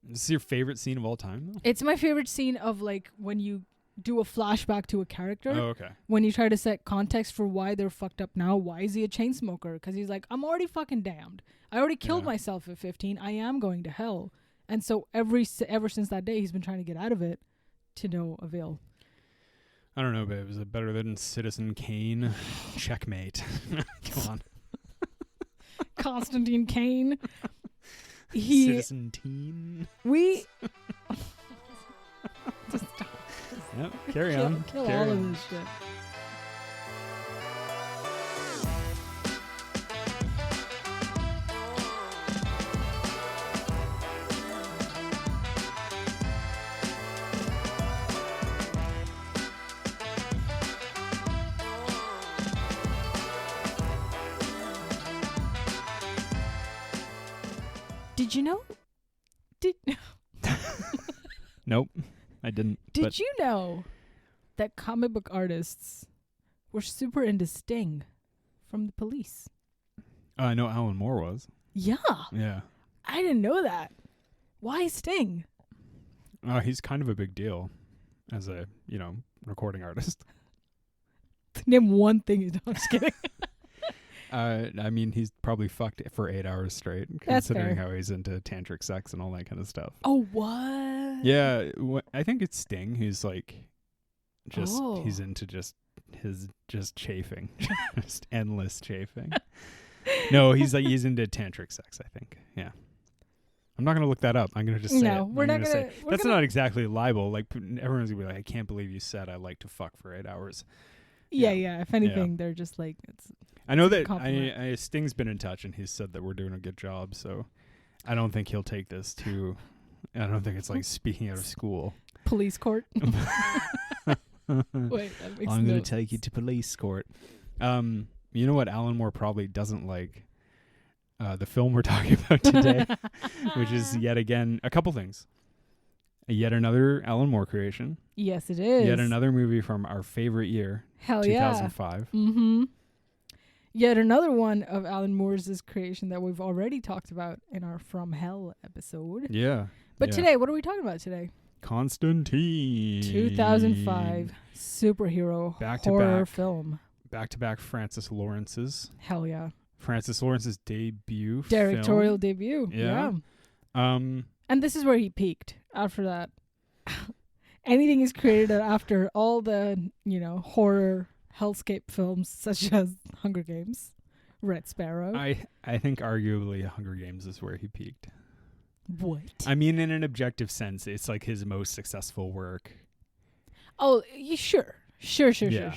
This is your favorite scene of all time, though? It's my favorite scene of like when you do a flashback to a character. Oh, okay. When you try to set context for why they're fucked up now. Why is he a chain smoker? Because he's like, I'm already fucking damned. I already killed myself at 15. I am going to hell. And so ever since that day, he's been trying to get out of it to no avail. I don't know, babe. Is it better than Citizen Kane? Checkmate. Come on. Constantine Kane. Citizen Teen. We... Just stop. Yep, carry on. Kill carry all on. of this shit. Did you know? Nope, I didn't. Did you know that comic book artists were super into Sting from the Police? I know Alan Moore was. Yeah. Yeah. I didn't know that. Why Sting? He's kind of a big deal as a, recording artist. Name one thing you don't. I'm just kidding. I mean, he's probably fucked for 8 hours straight, That's considering fair. how he's into tantric sex and all that kind of stuff. Oh, what? Yeah, I think it's Sting who's like, he's Oh. into just chafing, just endless chafing. No, he's into tantric sex, I think. Yeah. I'm not going to look that up. I'm going to just say No, it. we're I'm not gonna gonna- say- we're That's gonna- not exactly libel. Like, everyone's going to be like, I can't believe you said I like to fuck for 8 hours. Yeah. If anything, they're just like, it's. I know that compliment. Sting's been in touch, and he's said that we're doing a good job, so I don't think he'll take this to... I don't think it's like speaking out of school. Police court. Wait, that makes I'm going no to take you sense. to police court. You know what Alan Moore probably doesn't like? The film we're talking about today, which is yet again a couple things. Yet another Alan Moore creation. Yes, it is. Yet another movie from our favorite year, Hell yeah. 2005. Mm-hmm. Yet another one of Alan Moore's creation that we've already talked about in our From Hell episode. Yeah. But yeah. today, what are we talking about today? Constantine. 2005 superhero Back to horror back. film. Back-to-back Francis Lawrence's. Hell yeah. Francis Lawrence's debut Directorial film. debut. Yeah. And this is where he peaked. After that, anything is created after all the, horror hellscape films such as Hunger Games, Red Sparrow. I think arguably Hunger Games is where he peaked. What? I mean, in an objective sense, it's like his most successful work. Oh, sure. Sure. Yeah.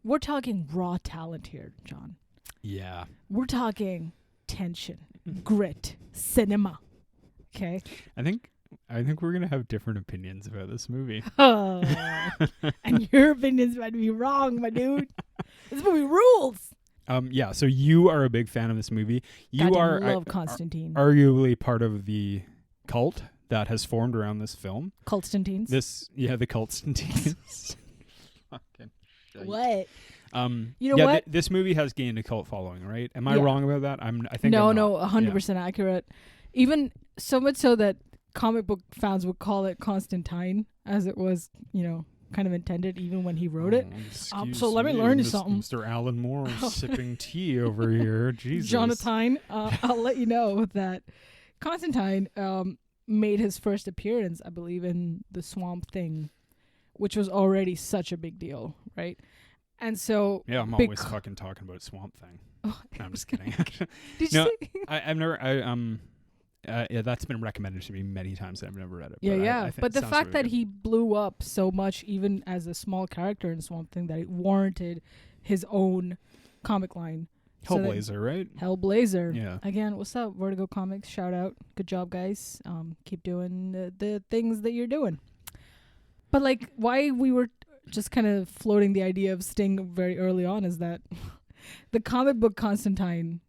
We're talking raw talent here, John. Yeah. We're talking tension, grit, cinema. Okay? I think we're going to have different opinions about this movie. Oh. And your opinions might be wrong, my dude. This movie rules. Yeah, so you are a big fan of this movie. You Goddamn love Constantine. arguably part of the cult that has formed around this film. Constantines. The Constantines. Fucking shite. What? You know what? This movie has gained a cult following, right? Am I Yeah. wrong about that? I think No, I'm not. 100% accurate. Even so much so that comic book fans would call it Constantine, as it was, kind of intended, even when he wrote it. Excuse so let me learn you Mr. something. Mr. Alan Moore sipping tea over here. Jesus. Jonathan, I'll let you know that Constantine made his first appearance, I believe, in the Swamp Thing, which was already such a big deal, right? And so... Yeah, I'm always fucking talking about Swamp Thing. Oh. No, I'm just kidding. Did you No, see? I've never... yeah, that's been recommended to me many times. I've never read it. Yeah, but yeah. I think But it the sounds fact really that good. he blew up so much, even as a small character in Swamp Thing, that it warranted his own comic line. So that- Hellblazer, right? Hellblazer. Yeah. Again, what's up, Vertigo Comics? Shout out. Good job, guys. Keep doing the things that you're doing. But, why we were just kind of floating the idea of Sting very early on is that the comic book Constantine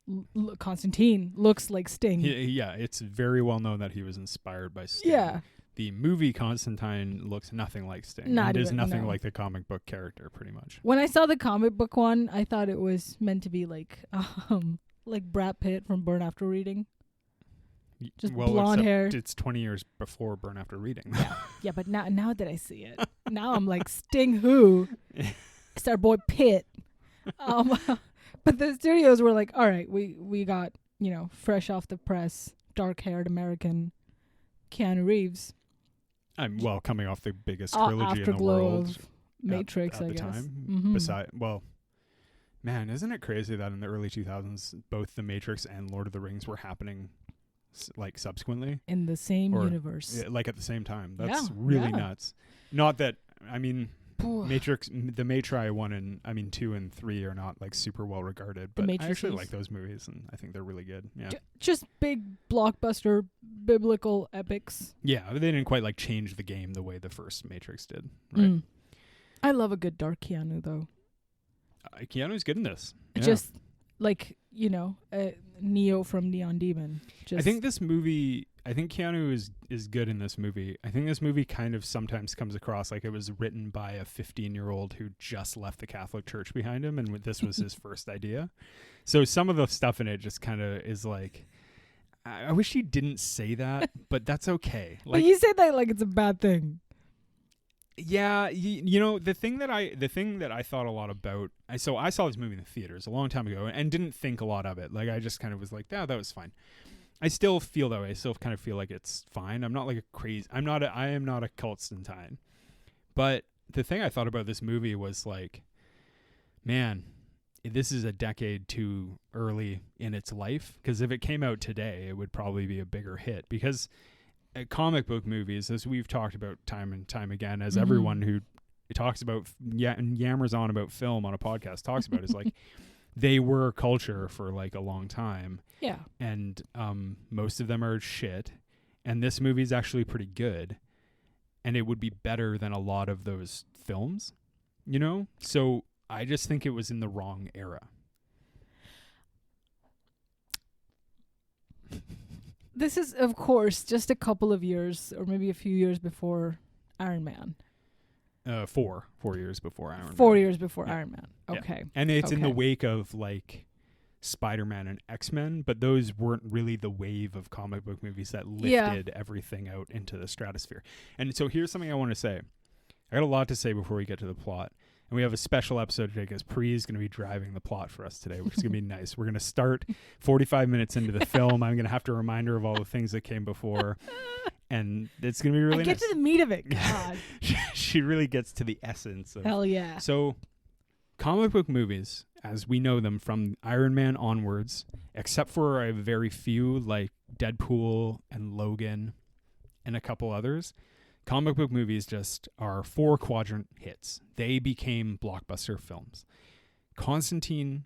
looks like Sting. Yeah, it's very well known that he was inspired by Sting. Yeah. The movie Constantine looks nothing like Sting. Not it is even- nothing no. like the comic book character, pretty much. When I saw the comic book one, I thought it was meant to be like Brad Pitt from Burn After Reading. Just well, blonde except hair. It's 20 years before Burn After Reading. Yeah, but now that I see it, now I'm like, Sting who? It's our boy Pitt. But the studios were like, all right, we got, fresh off the press, dark-haired American Keanu Reeves. Well, coming off the biggest trilogy in the Afterglow world of Matrix, at I the guess. time. Man, isn't it crazy that in the early 2000s, both The Matrix and Lord of the Rings were happening like subsequently? In the same universe. Like at the same time. That's really nuts. Not that, I mean, Matrix, the Matri 1 and 2 and 3 are not like super well regarded, but I actually like those movies and I think they're really good. Yeah. Just big blockbuster biblical epics. Yeah, they didn't quite like change the game the way the first Matrix did, right? I love a good dark Keanu though. Keanu's good in this. Yeah. Just like, Neo from Neon Demon. I think Keanu is good in this movie. I think this movie kind of sometimes comes across like it was written by a 15-year-old who just left the Catholic Church behind him, and this was his first idea. So some of the stuff in it just kind of is like, I wish he didn't say that, but that's okay. Like, but you say that like it's a bad thing. Yeah, the thing that I thought a lot about. I saw this movie in the theaters a long time ago and didn't think a lot of it. Like I just kind of was like, that was fine. I still feel that way. I still kind of feel like it's fine. I'm not like I am not a Constantine. But the thing I thought about this movie was like, man, this is a decade too early in its life. Because if it came out today, it would probably be a bigger hit. Because comic book movies, as we've talked about time and time again, as everyone who talks about and yammers on about film on a podcast talks about, is like they were culture for like a long time. Yeah. And most of them are shit. And this movie is actually pretty good. And it would be better than a lot of those films, So I just think it was in the wrong era. This is, of course, just a couple of years or maybe a few years before Iron Man. 4 years before Iron Man. 4 years before Iron Man. Okay. Yeah. And it's in the wake of like Spider-Man and X-Men, but those weren't really the wave of comic book movies that lifted everything out into the stratosphere. And so here's something I want to say. I got a lot to say before we get to the plot. And we have a special episode today because Pri is going to be driving the plot for us today, which is going to be nice. We're going to start 45 minutes into the film. I'm going to have to remind her of all the things that came before. And it's going to be really nice. Get to the meat of it. God. She really gets to the essence of. Hell yeah. So comic book movies, as we know them from Iron Man onwards, except for a very few like Deadpool and Logan and a couple others, comic book movies just are 4-quadrant hits. They became blockbuster films. Constantine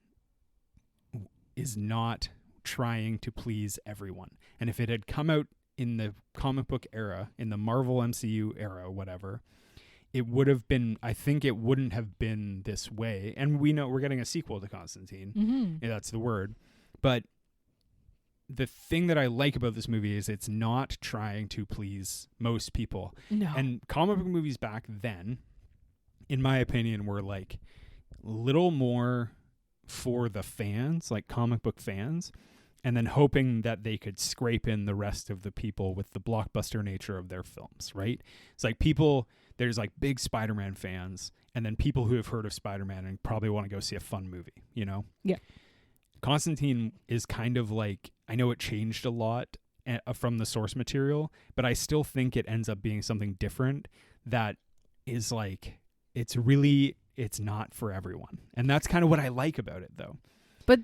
is not trying to please everyone. And if it had come out in the comic book era, in the Marvel MCU era, whatever, it would have been, I think it wouldn't have been this way. And we know we're getting a sequel to Constantine. Mm-hmm. That's the word. But the thing that I like about this movie is it's not trying to please most people. No. And comic book movies back then, in my opinion, were like a little more for the fans, like comic book fans, and then hoping that they could scrape in the rest of the people with the blockbuster nature of their films, right? It's like there's like big Spider-Man fans, and then people who have heard of Spider-Man and probably want to go see a fun movie, Yeah. Constantine is kind of like, I know it changed a lot from the source material, but I still think it ends up being something different that is like, it's not for everyone. And that's kind of what I like about it, though. But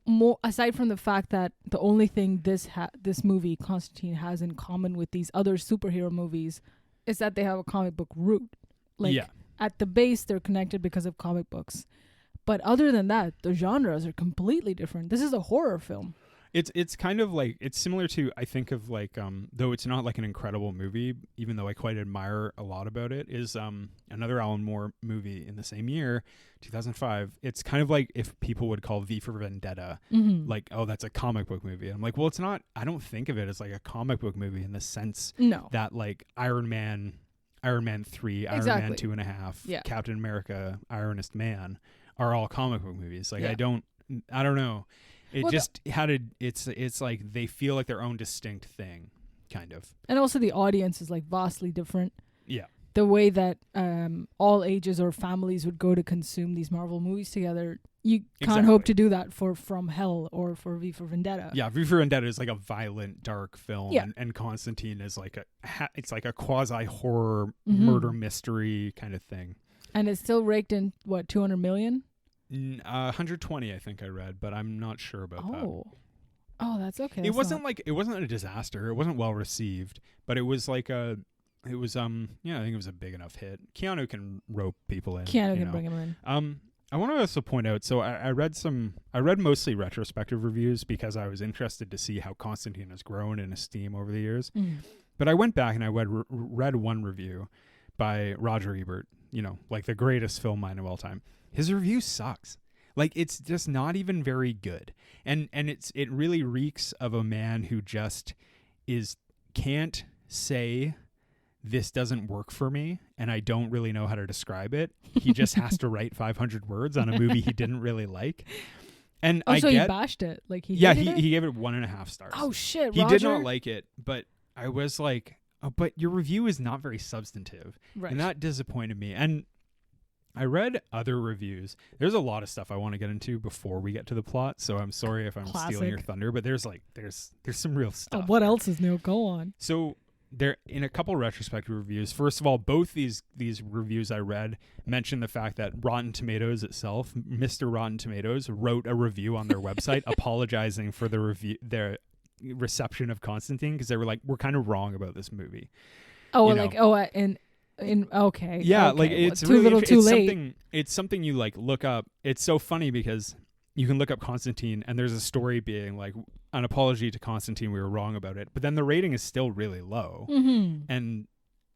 more aside from the fact that the only thing this movie, Constantine, has in common with these other superhero movies is that they have a comic book root. Like, at the base, they're connected because of comic books. But other than that, the genres are completely different. This is a horror film. It's kind of like, it's similar to, I think of like, though it's not like an incredible movie, even though I quite admire a lot about it, is another Alan Moore movie in the same year, 2005. It's kind of like if people would call V for Vendetta, like, oh, that's a comic book movie. And I'm like, well, it's not, I don't think of it as like a comic book movie in the sense that like Iron Man 3, Iron Man 2.5, Captain America, Ironest Man are all comic book movies. Like, I don't know. It Well, just had a. It's like they feel like their own distinct thing, kind of. And also the audience is like vastly different. Yeah. The way that all ages or families would go to consume these Marvel movies together, you can't hope to do that for From Hell or for V for Vendetta. Yeah, V for Vendetta is like a violent, dark film, Yeah. and Constantine is like it's like a quasi horror murder mystery kind of thing. And it's still raked in what, 200 million? 120, I think I read, but I'm not sure about that. Oh, that's okay. It wasn't a disaster. It wasn't well received, but it was like I think it was a big enough hit. Keanu can rope people in. Keanu can bring him in. I want to also point out, so I read mostly retrospective reviews because I was interested to see how Constantine has grown in esteem over the years. But I went back and I read one review by Roger Ebert, like the greatest film mind of all time. His review sucks. Like, it's just not even very good. And it really reeks of a man who just can't say this doesn't work for me and I don't really know how to describe it. He just has to write 500 words on a movie he didn't really like. And he bashed it. Like he gave it 1.5 stars. Oh shit, he Roger? did not like it, but I was like, oh, but your review is not very substantive. Right. And that disappointed me. And I read other reviews. There's a lot of stuff I want to get into before we get to the plot, so I'm sorry if I'm stealing your thunder, but there's some real stuff. What else is new? Go on. So there, in a couple retrospective reviews, first of all, both these reviews I read mentioned the fact that Rotten Tomatoes itself, Mr. Rotten Tomatoes, wrote a review on their website apologizing for their reception of Constantine, because they were like, we're kind of wrong about this movie. Okay. Yeah, okay. like it's too really little, too late. It's something you like look up. It's so funny because you can look up Constantine and there's a story being like, an apology to Constantine, we were wrong about it. But then the rating is still really low. And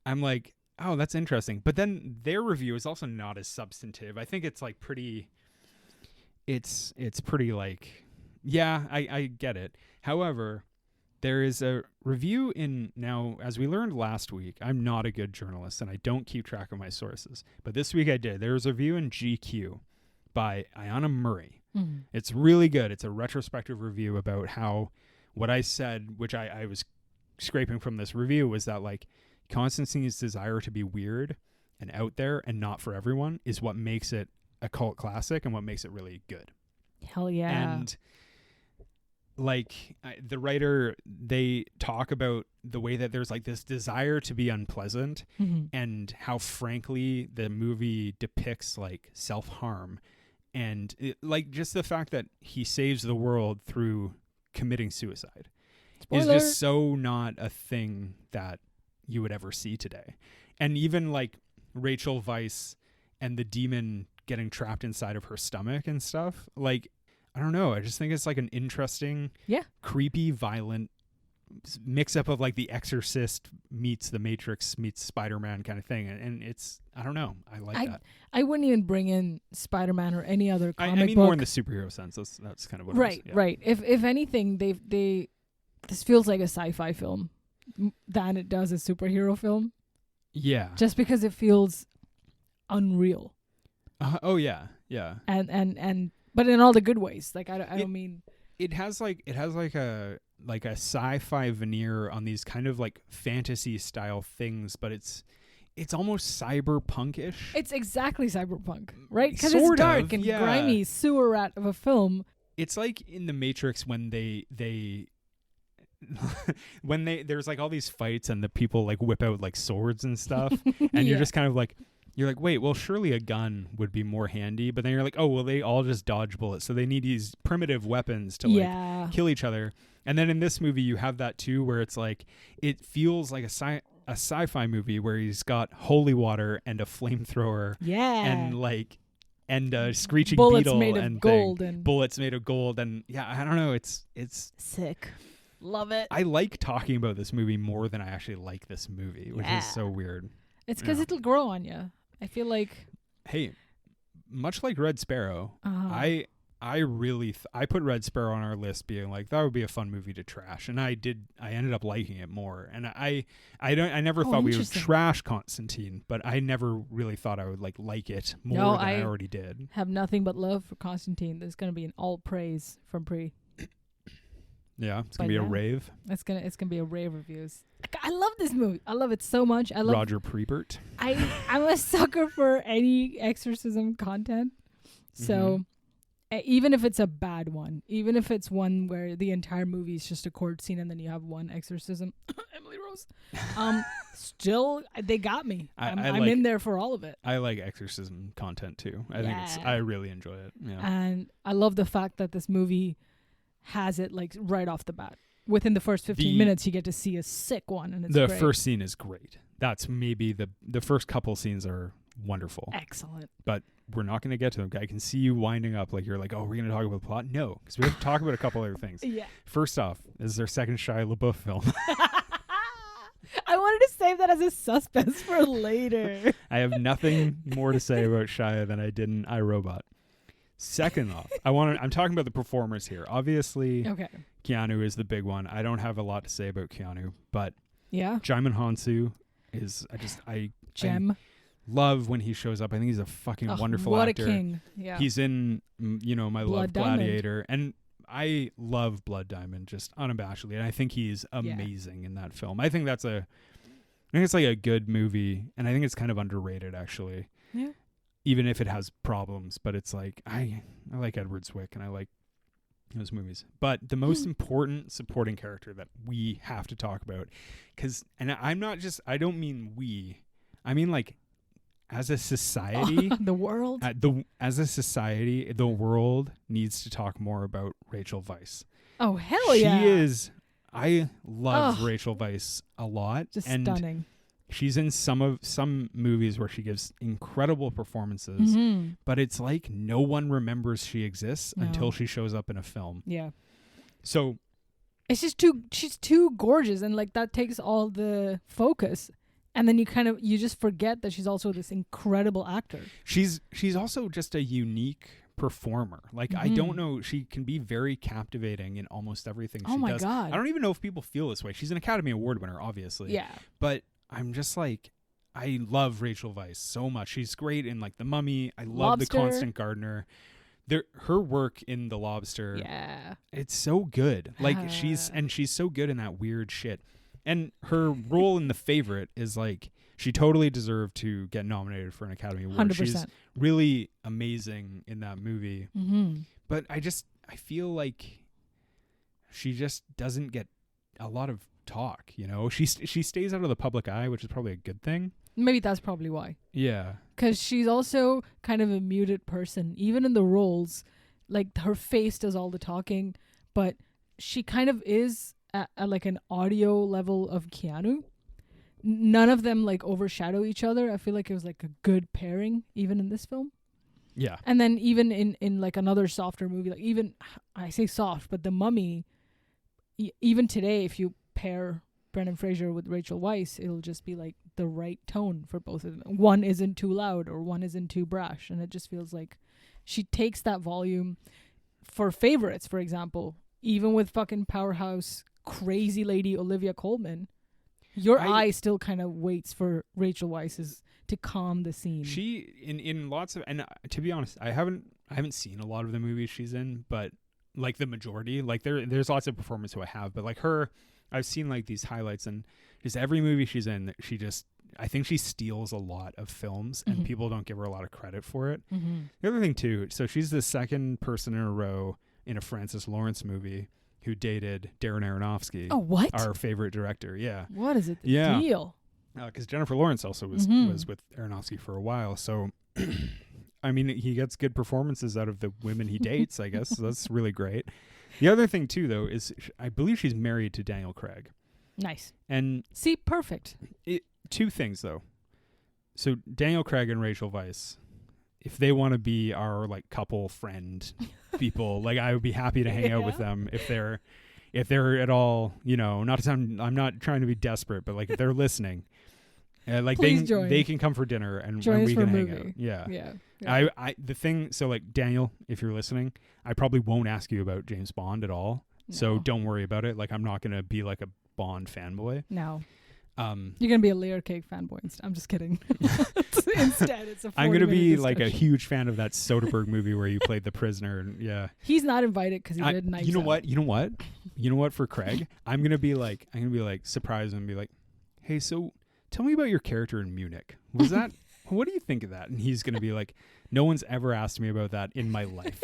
I'm like, oh, that's interesting. But then their review is also not as substantive. I think it's like pretty, it's pretty like, yeah, I get it. However, there is a review now, as we learned last week, I'm not a good journalist and I don't keep track of my sources. But this week I did. There was a review in GQ by Ayanna Murray. It's really good. It's a retrospective review about how what I said, which I was scraping from this review, was that like Constantine's desire to be weird and out there and not for everyone is what makes it a cult classic and what makes it really good. Hell yeah. And like the writer, they talk about the way that there's like this desire to be unpleasant and how frankly the movie depicts like self-harm and like just the fact that he saves the world through committing suicide is just so not a thing that you would ever see today. And even like Rachel Weisz and the demon getting trapped inside of her stomach and stuff, like, I don't know. I just think it's like an interesting, creepy, violent mix up of like the Exorcist meets the Matrix meets Spider-Man kind of thing. And it's, I don't know. I like that. I wouldn't even bring in Spider-Man or any other comic I mean book. more in the superhero sense. That's kind of what right, it is. Yeah. Right. If anything, this feels like a sci-fi film than it does a superhero film. Yeah. Just because it feels unreal. Oh yeah. Yeah. And but in all the good ways. Like I don't mean it has like a sci-fi veneer on these kind of like fantasy style things, but it's almost cyberpunk-ish. It's exactly cyberpunk, right? Because it's dark and grimy sewer rat of a film. It's like in the Matrix when they there's like all these fights and the people like whip out like swords and stuff and you're just kind of like, you're like, wait, well, surely a gun would be more handy. But then you're like, oh, well, they all just dodge bullets. So they need these primitive weapons to like kill each other. And then in this movie, you have that too, where it's like, it feels like a sci-fi movie where he's got holy water and a flamethrower. Yeah. And like, and a screeching bullets beetle made of and gold and bullets made of gold. And yeah, I don't know. It's sick. Love it. I like talking about this movie more than I actually like this movie, which is so weird. It's because it'll grow on you. I feel like, hey, much like Red Sparrow, I really I put Red Sparrow on our list, being like that would be a fun movie to trash, and I ended up liking it more. And I never thought we would trash Constantine, but I never really thought I would like it more than I already did. Have nothing but love for Constantine. There's going to be an all praise from Pre. Yeah, it's But gonna be a yeah. rave. It's gonna be a rave reviews. I love this movie. I love it so much. I love. Roger Prebert. I'm a sucker for any exorcism content. So even if it's a bad one, even if it's one where the entire movie is just a court scene and then you have one exorcism, Emily Rose, still they got me. I'm in there for all of it. I like exorcism content too. I really enjoy it. Yeah. And I love the fact that this movie has it like right off the bat. Within the first 15 minutes, you get to see a sick one, and it's the great. first scene is great. That's maybe the first couple scenes are wonderful. Excellent. But we're not going to get to them. I can see you winding up like you're like, oh, we're going to talk about the plot. No, because we have to talk about a couple other things. Yeah. First off, this is their second Shia LaBeouf film. I wanted to save that as a suspense for later. I have nothing more to say about Shia than I did in iRobot. Second off, I'm talking about the performers here. Obviously, Okay. Keanu is the big one. I don't have a lot to say about Keanu, but Yeah. Jaimin Hansu is I love when he shows up. I think he's a fucking wonderful what actor. What a king. Yeah. He's in My Blood Love Diamond. Gladiator, and I love Blood Diamond just unabashedly, and I think he's amazing in that film. I think it's like a good movie, and I think it's kind of underrated actually. Yeah. Even if it has problems, but it's like I like Edward Zwick and I like those movies. But the most important supporting character that we have to talk about, I don't mean we, I mean like as a society, the world. As a society, the world needs to talk more about Rachel Weisz. Oh hell yeah! She is. I love Rachel Weisz a lot. Just and stunning. She's in some movies where she gives incredible performances, but it's like no one remembers she exists until she shows up in a film. Yeah. So it's just she's too gorgeous, and like that takes all the focus. And then you just forget that she's also this incredible actor. She's also just a unique performer. Like I don't know, she can be very captivating in almost everything she does. Oh my God. I don't even know if people feel this way. She's an Academy Award winner, obviously. Yeah. But I'm just like, I love Rachel Weisz so much. She's great in like The Mummy. I love Lobster. The Constant Gardener. Her work in The Lobster. Yeah. It's so good. Like she's so good in that weird shit. And her role in The Favorite is like, she totally deserved to get nominated for an Academy Award. 100%. She's really amazing in that movie. Mm-hmm. But I feel like she just doesn't get a lot of talk, you know? She stays out of the public eye, which is probably a good thing. Maybe that's probably why. Yeah. Because she's also kind of a muted person. Even in the roles, like her face does all the talking, but she kind of is at like an audio level of Keanu. None of them like overshadow each other. I feel like it was like a good pairing even in this film. Yeah. And then even in like another softer movie, like even, I say soft, but The Mummy, even today, if you pair Brendan Fraser with Rachel Weisz, it'll just be like the right tone for both of them. One isn't too loud or one isn't too brash. And it just feels like she takes that volume. For favorites, for example, even with fucking powerhouse crazy lady Olivia Colman, your eye still kind of waits for Rachel Weisz's to calm the scene. She in lots of, and to be honest, I haven't seen a lot of the movies she's in, but like the majority, like there's lots of performers who I have, but like her, I've seen like these highlights, and just every movie she's in, I think she steals a lot of films, and people don't give her a lot of credit for it. Mm-hmm. The other thing too, so she's the second person in a row in a Francis Lawrence movie who dated Darren Aronofsky. Oh, what? Our favorite director, yeah. What is it? The deal? Because Jennifer Lawrence also was with Aronofsky for a while, so I mean, he gets good performances out of the women he dates, I guess. So that's really great. The other thing too, though, is I believe she's married to Daniel Craig. Nice. And see, perfect. Two things though. So Daniel Craig and Rachel Weisz, if they want to be our like couple friend people, like I would be happy to hang out with them if they're at all, you know, I'm not trying to be desperate, but like if they're listening, like they can come for dinner and we can hang out. Yeah. The thing, so like Daniel, if you're listening, I probably won't ask you about James Bond at all. No. So don't worry about it. Like I'm not going to be like a Bond fanboy. No. You're gonna be a layer cake fanboy instead. I'm just kidding. Instead, it's a. I'm gonna be discussion. like a huge fan of that Soderbergh movie where you played the prisoner. And yeah, he's not invited because he did Knives You know Out. what? You know what? For Craig, I'm gonna be like surprised and be like, hey, so tell me about your character in Munich. Was that? What do you think of that? And he's gonna be like, no one's ever asked me about that in my life.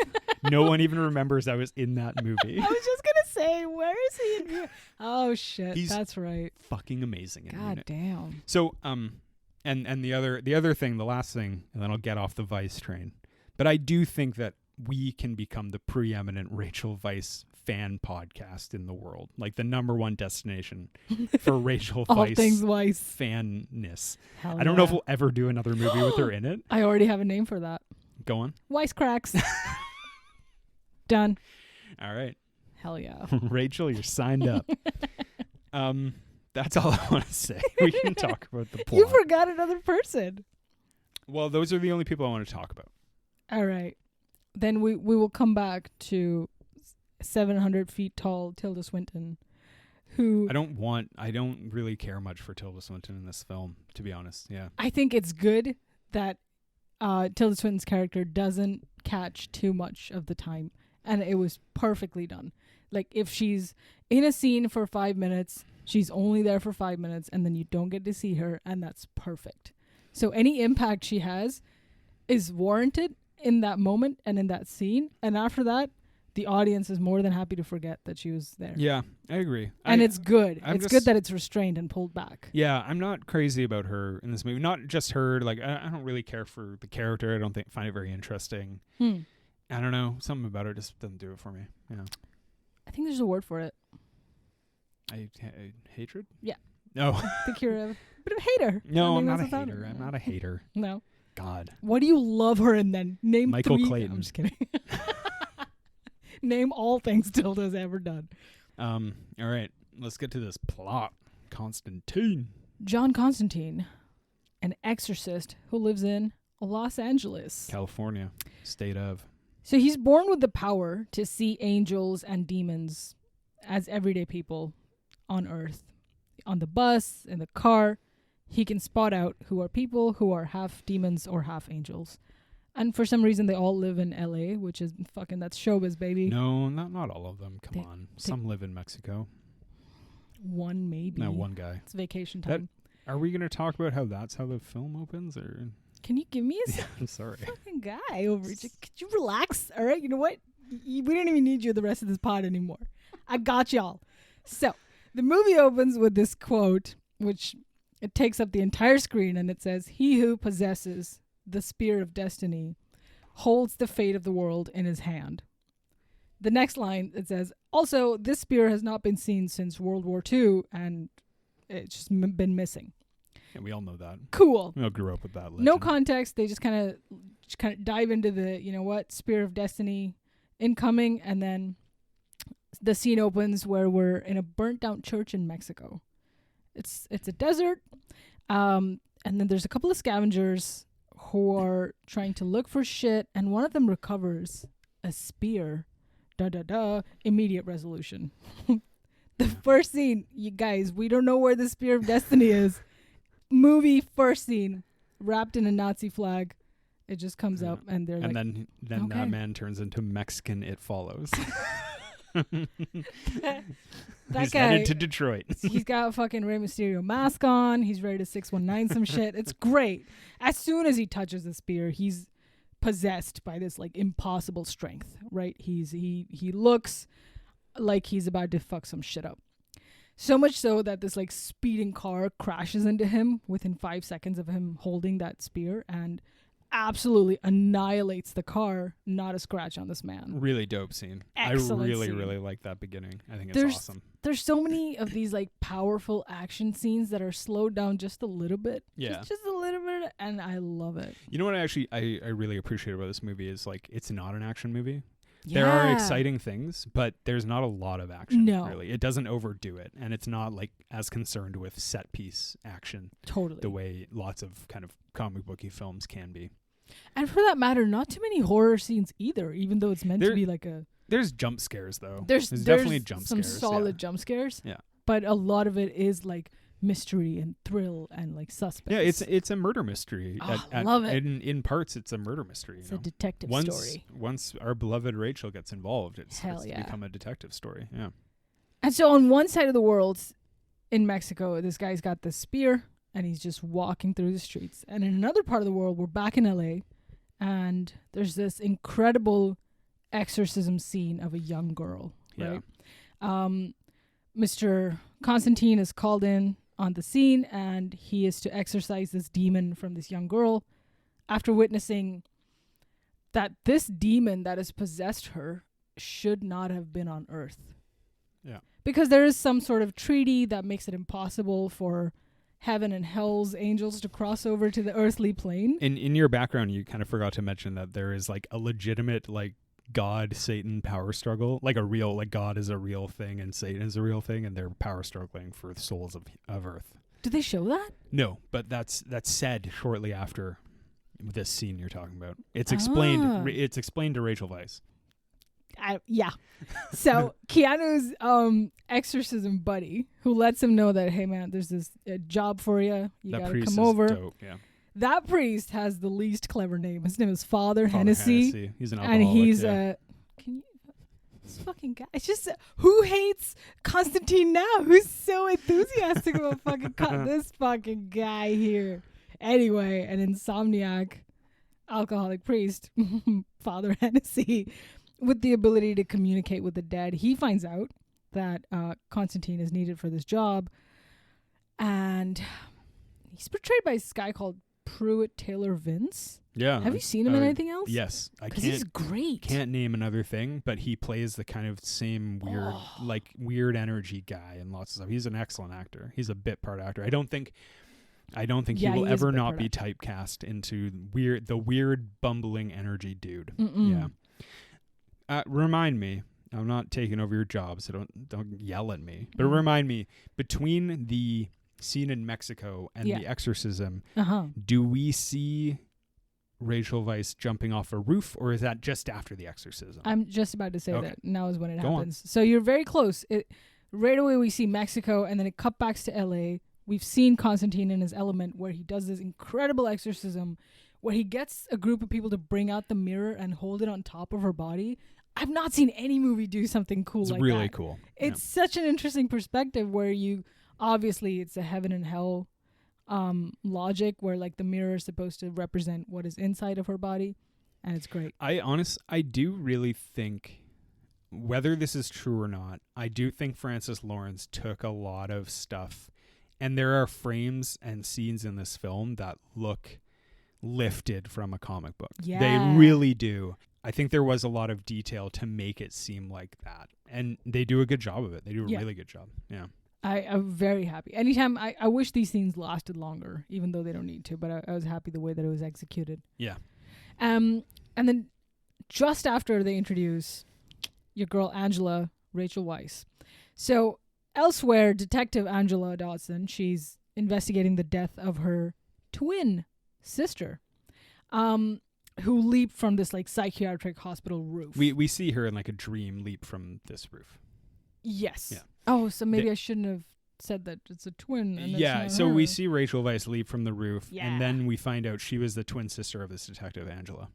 No one even remembers I was in that movie. I was just gonna say, where is he in Munich? Oh shit, that's right. Fucking amazing in Munich. God damn. So and the other thing, the last thing, and then I'll get off the Weisz train. But I do think that we can become the preeminent Rachel Weisz fan podcast in the world, like the number one destination for Rachel All Weisz things Weisz fanness. Hell I don't know if we'll ever do another movie with her in it. I already have a name for that. Go on. Weisz cracks. Done. All right. Hell yeah. Rachel, you're signed up. That's all I want to say. We can talk about the plot. You forgot another person. Well, those are the only people I want to talk about. All right. Then we will come back to 700 feet tall Tilda Swinton, who... I don't really care much for Tilda Swinton in this film, to be honest. Yeah. I think it's good that Tilda Swinton's character doesn't catch too much of the time. And it was perfectly done. Like, if she's in a scene for 5 minutes, she's only there for 5 minutes, and then you don't get to see her, and that's perfect. So any impact she has is warranted in that moment and in that scene. And after that, the audience is more than happy to forget that she was there. Yeah, I agree. And it's good. It's good that it's restrained and pulled back. Yeah, I'm not crazy about her in this movie. Not just her. Like, I don't really care for the character. I don't find it very interesting. I don't know. Something about her just doesn't do it for me. Yeah. I think there's a word for it. Hatred? Yeah. No. I think you're a bit of a hater. No, I'm not a hater. I'm not a hater. No. God. What do you love her in then? Name Michael 3. Clayton. I'm just kidding. Name all things Tilda's ever done. All right. Let's get to this plot. Constantine. John Constantine, an exorcist who lives in Los Angeles, California. State of. So he's born with the power to see angels and demons as everyday people on Earth. On the bus, in the car, he can spot out who are people who are half demons or half angels. And for some reason, they all live in LA, which is fucking, that's showbiz, baby. No, not all of them. Come on. Some live in Mexico. One, maybe. No, one guy. It's vacation time. Are we going to talk about that's how the film opens? Or can you give me a I'm sorry. fucking guy over here? Could you relax? All right, you know what? We don't even need you the rest of this pod anymore. I got y'all. So the movie opens with this quote, which it takes up the entire screen, and it says, "He who possesses the spear of destiny holds the fate of the world in his hand." The next line, it says, "Also, this spear has not been seen since World War II, and it's just been missing." Yeah, we all know that. Cool. We all grew up with that legend. No context. They just kind of dive into the, you know what, spear of destiny incoming, and then the scene opens where we're in a burnt down church in Mexico. It's a desert, and then there's a couple of scavengers who are trying to look for shit, and one of them recovers a spear. Immediate resolution. The first scene, you guys, we don't know where the spear of destiny is. Movie first scene, wrapped in a Nazi flag. It just comes up, and they're and like, then okay. That man turns into Mexican. It follows. That He's guy, headed to Detroit. He's got a fucking Rey Mysterio mask on. He's ready to 619 some shit. It's great. As soon as he touches the spear, he's possessed by this like impossible strength, right? He looks like he's about to fuck some shit up. So much so that this like speeding car crashes into him within 5 seconds of him holding that spear and absolutely annihilates the car. Not a scratch on this man. Really dope scene. Excellent I really, scene. really like that beginning. I think it's awesome. There's so many of these like powerful action scenes that are slowed down just a little bit. Yeah. Just a little bit, and I love it. You know what I really appreciate about this movie is like it's not an action movie. There are exciting things, but there's not a lot of action. No. Really. It doesn't overdo it, and it's not like as concerned with set piece action. Totally. The way lots of kind of comic booky films can be. And for that matter, not too many horror scenes either, even though it's meant to be like a... There's jump scares, though. There's definitely jump some scares. solid jump scares. Yeah. But a lot of it is like mystery and thrill and like suspense. Yeah, it's a murder mystery. Love it. In parts, it's a murder mystery. It's a detective story. Once our beloved Rachel gets involved, it's yeah. become a detective story. Yeah. And so on one side of the world, in Mexico, this guy's got this spear and he's just walking through the streets. And in another part of the world, we're back in LA, and there's this incredible exorcism scene of a young girl. Right? Mr. Constantine is called in on the scene, and he is to exorcise this demon from this young girl after witnessing that this demon that has possessed her should not have been on Earth. Yeah. Because there is some sort of treaty that makes it impossible for heaven and hell's angels to cross over to the earthly plane. In your background, you kind of forgot to mention that there is like a legitimate like God Satan power struggle, like a real, like God is a real thing and Satan is a real thing, and they're power struggling for the souls of Earth. Did they show that? No, but that's said shortly after this scene you're talking about. It's explained. It's explained to Rachel Weisz. Yeah. So Keanu's exorcism buddy, who lets him know that, hey man, there's this job for you. You that gotta priest come over. Is dope, yeah. That priest has the least clever name. His name is Father Hennessy. He's an alcoholic. And he's this fucking guy. It's just who hates Constantine now? Who's so enthusiastic about fucking this fucking guy here? Anyway, an insomniac, alcoholic priest, Father Hennessy, with the ability to communicate with the dead. He finds out that Constantine is needed for this job, and he's portrayed by this guy called Pruitt Taylor Vince. Yeah. Have you seen him in anything else? Yes. Because he's great. Can't name another thing, but he plays the kind of same weird, weird energy guy in lots of stuff. He's an excellent actor. He's a bit part actor. I don't think he will ever not be typecast into the weird bumbling energy dude. Mm-mm. Yeah. Remind me, I'm not taking over your job, so don't yell at me. But remind me, between the scene in Mexico and the exorcism, do we see Rachel Weisz jumping off a roof, or is that just after the exorcism? I'm just about to say that now is when it Go happens. So you're very close. Right away we see Mexico, and then it cut back to LA. We've seen Constantine in his element, where he does this incredible exorcism, where he gets a group of people to bring out the mirror and hold it on top of her body. I've not seen any movie do something cool like that. It's really cool. It's such an interesting perspective, where obviously it's a heaven and hell logic, where like the mirror is supposed to represent what is inside of her body, and it's great. I do really think, whether this is true or not, I do think Francis Lawrence took a lot of stuff, and there are frames and scenes in this film that look lifted from a comic book. Yeah. They really do. I think there was a lot of detail to make it seem like that, and they do a good job of it. They do a really good job. Yeah. I'm very happy. Anytime, I wish these scenes lasted longer, even though they don't need to, but I was happy the way that it was executed. Yeah. And then just after they introduce your girl Angela, Rachel Weisz. So elsewhere, Detective Angela Dodson, she's investigating the death of her twin sister, who leaped from this like psychiatric hospital roof. We see her in like a dream leap from this roof. Yes. Yeah. Oh, so maybe I shouldn't have said that it's a twin. And yeah, it's so not her. we see Rachel Weisz leap from the roof, Yeah. and then we find out she was the twin sister of this detective, Angela.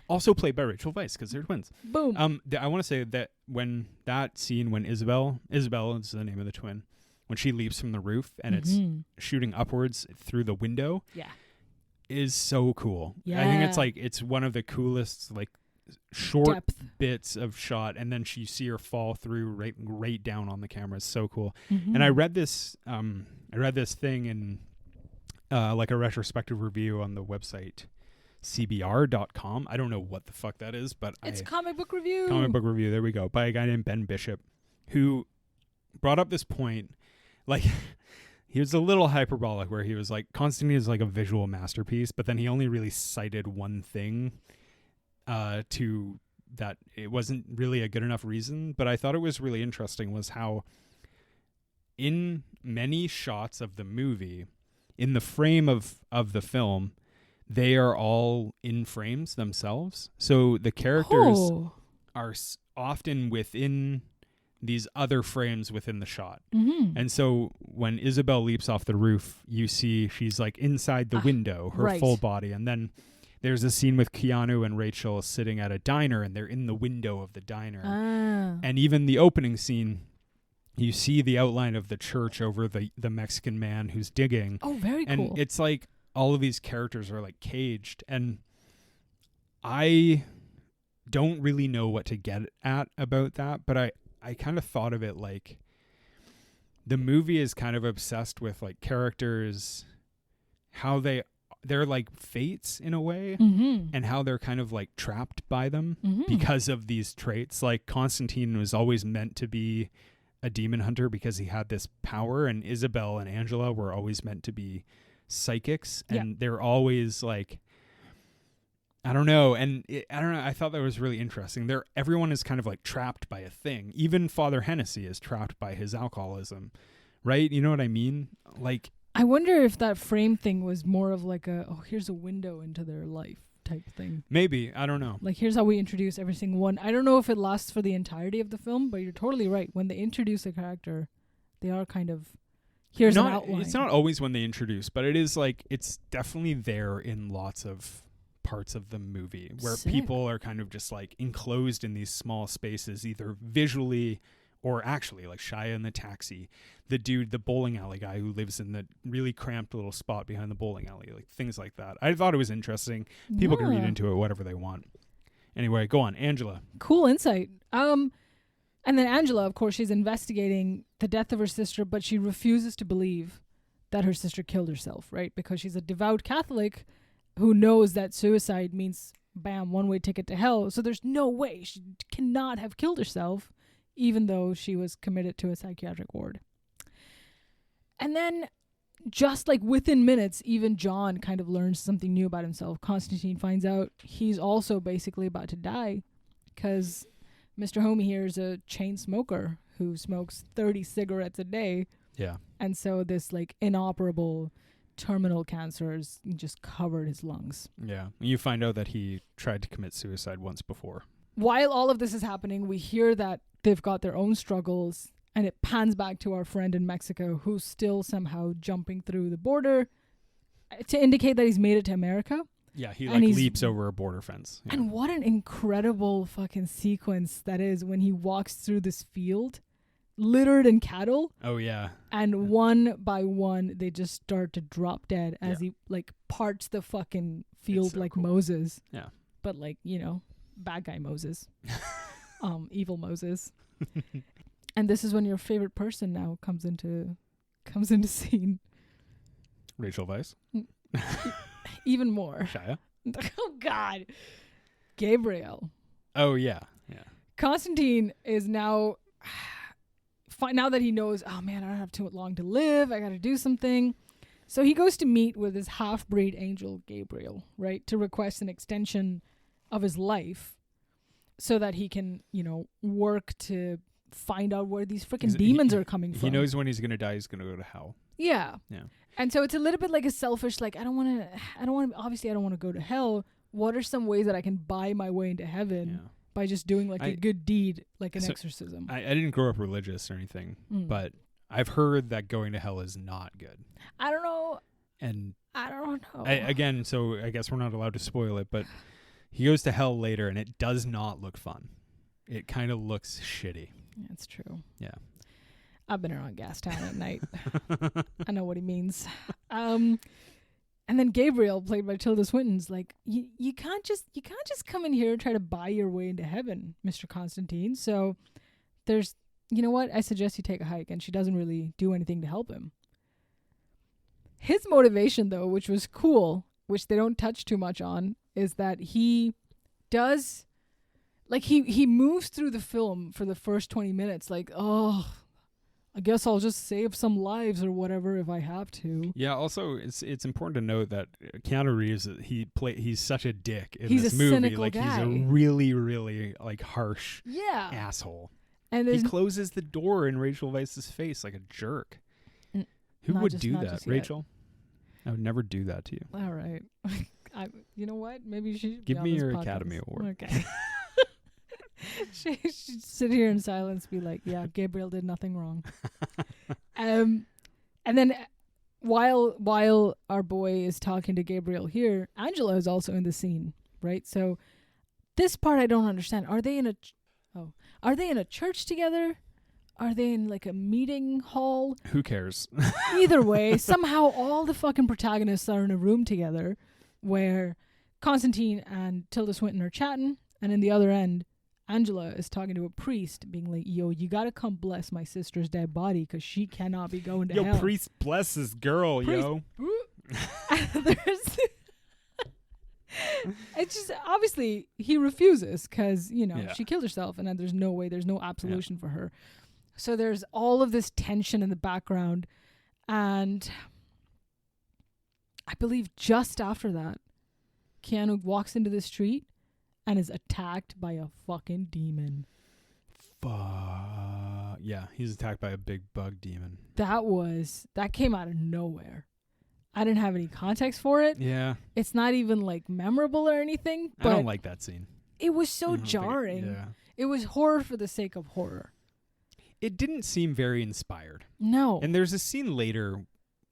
Also played by Rachel Weisz, because they're twins. Boom. I want to say that when that scene, when Isabel is the name of the twin, when she leaps from the roof and it's shooting upwards through the window, is so cool. Yeah. I think it's one of the coolest like short Depth. bits of shot, and then you see her fall through right down on the camera. It's so cool. Mm-hmm. And I read this thing in like a retrospective review on the website cbr.com. I don't know what the fuck that is, but it's comic book review. Comic book review, there we go, by a guy named Ben Bishop, who brought up this point, like he was a little hyperbolic, where he was like, Constantine is like a visual masterpiece, but then he only really cited one thing to that it wasn't really a good enough reason. But I thought it was really interesting was how in many shots of the movie, in the frame of the film, they are all in frames themselves. So the characters are often within these other frames within the shot. Mm-hmm. And so when Isabel leaps off the roof, you see she's like inside the window, her right. full body. And then there's a scene with Keanu and Rachel sitting at a diner, and they're in the window of the diner. And even the opening scene, you see the outline of the church over the Mexican man who's digging. Oh, very and cool. It's like all of these characters are like caged, and I don't really know what to get at about that, but I kind of thought of it like the movie is kind of obsessed with like characters, how they're like fates in a way, and how they're kind of like trapped by them because of these traits. Like Constantine was always meant to be a demon hunter because he had this power, and Isabel and Angela were always meant to be psychics, and they're always like, I don't know. And I don't know. I thought that was really interesting. Everyone is kind of like trapped by a thing. Even Father Hennessy is trapped by his alcoholism, right? You know what I mean? Like, I wonder if that frame thing was more of like here's a window into their life type thing. Maybe. I don't know. Like, here's how we introduce every single one. I don't know if it lasts for the entirety of the film, but you're totally right. When they introduce a character, they are kind of, here's an outline. It's not always when they introduce, but it is like, it's definitely there in lots of parts of the movie where people are kind of just like enclosed in these small spaces, either visually or actually, like Shia in the taxi, the dude, the bowling alley guy who lives in the really cramped little spot behind the bowling alley, like things like that. I thought it was interesting. People can read into it whatever they want. Anyway, go on, Angela. Cool insight. And then Angela, of course, she's investigating the death of her sister, but she refuses to believe that her sister killed herself, right? Because she's a devout Catholic who knows that suicide means, bam, one-way ticket to hell. So there's no way she cannot have killed herself, even though she was committed to a psychiatric ward. And then just like within minutes, even John kind of learns something new about himself. Constantine finds out he's also basically about to die because Mr. Homie here is a chain smoker who smokes 30 cigarettes a day. Yeah. And so this like inoperable terminal cancer has just covered his lungs. Yeah. You find out that he tried to commit suicide once before. While all of this is happening, we hear that they've got their own struggles, and it pans back to our friend in Mexico who's still somehow jumping through the border to indicate that he's made it to America. Yeah, he like leaps over a border fence. Yeah. And what an incredible fucking sequence that is when he walks through this field littered in cattle. Oh, yeah. And one by one, they just start to drop dead as he like parts the fucking field so like cool. Moses. Yeah. But like, you know, bad guy Moses. Evil Moses. And this is when your favorite person now comes into scene. Rachel Weisz. Even more. Shia. Oh, God. Gabriel. Oh, yeah. Yeah. Constantine is now... now that he knows, oh man, I don't have too long to live, I got to do something. So he goes to meet with his half-breed angel, Gabriel, right, to request an extension of his life so that he can, you know, work to find out where these freaking demons are coming from. He knows when he's going to die, he's going to go to hell. Yeah. Yeah. And so it's a little bit like a selfish, like, obviously I don't want to go to hell. What are some ways that I can buy my way into heaven? Yeah. By just doing like a good deed, like an exorcism. I didn't grow up religious or anything, but I've heard that going to hell is not good. I don't know. And I don't know. Again, so I guess we're not allowed to spoil it, but he goes to hell later and it does not look fun. It kind of looks shitty. That's true. Yeah. I've been around Gastown at night. I know what he means. And then Gabriel, played by Tilda Swinton's like, you can't just come in here and try to buy your way into heaven, Mr. Constantine. So there's, you know what? I suggest you take a hike. And she doesn't really do anything to help him. His motivation, though, which was cool, which they don't touch too much on, is that he does, like, he moves through the film for the first 20 minutes like, oh, I guess I'll just save some lives or whatever if I have to. Yeah. Also, it's important to note that Keanu Reeves, he's such a dick in this movie. Cynical guy. He's a really, really like harsh asshole. And he closes the door in Rachel Weisz's face like a jerk. Who would do that, Rachel? I would never do that to you. All right. You know what? Maybe you should give me your Academy Award. Okay. She'd sit here in silence, be like, "Yeah, Gabriel did nothing wrong." And then while our boy is talking to Gabriel here, Angela is also in the scene, right? So this part I don't understand. Are they in a church together? Are they in like a meeting hall? Who cares? Either way, somehow all the fucking protagonists are in a room together where Constantine and Tilda Swinton are chatting, and in the other end, Angela is talking to a priest, being like, "Yo, you gotta come bless my sister's dead body because she cannot be going to hell." Yo, priest bless this girl, Priest, yo. There's it's just obviously he refuses because she killed herself, and then there's no absolution for her. So there's all of this tension in the background, and I believe just after that, Keanu walks into the street and is attacked by a fucking demon. Yeah, he's attacked by a big bug demon. That came out of nowhere. I didn't have any context for it. Yeah. It's not even like memorable or anything. But I don't like that scene. It was so jarring. It was horror for the sake of horror. It didn't seem very inspired. No. And there's a scene later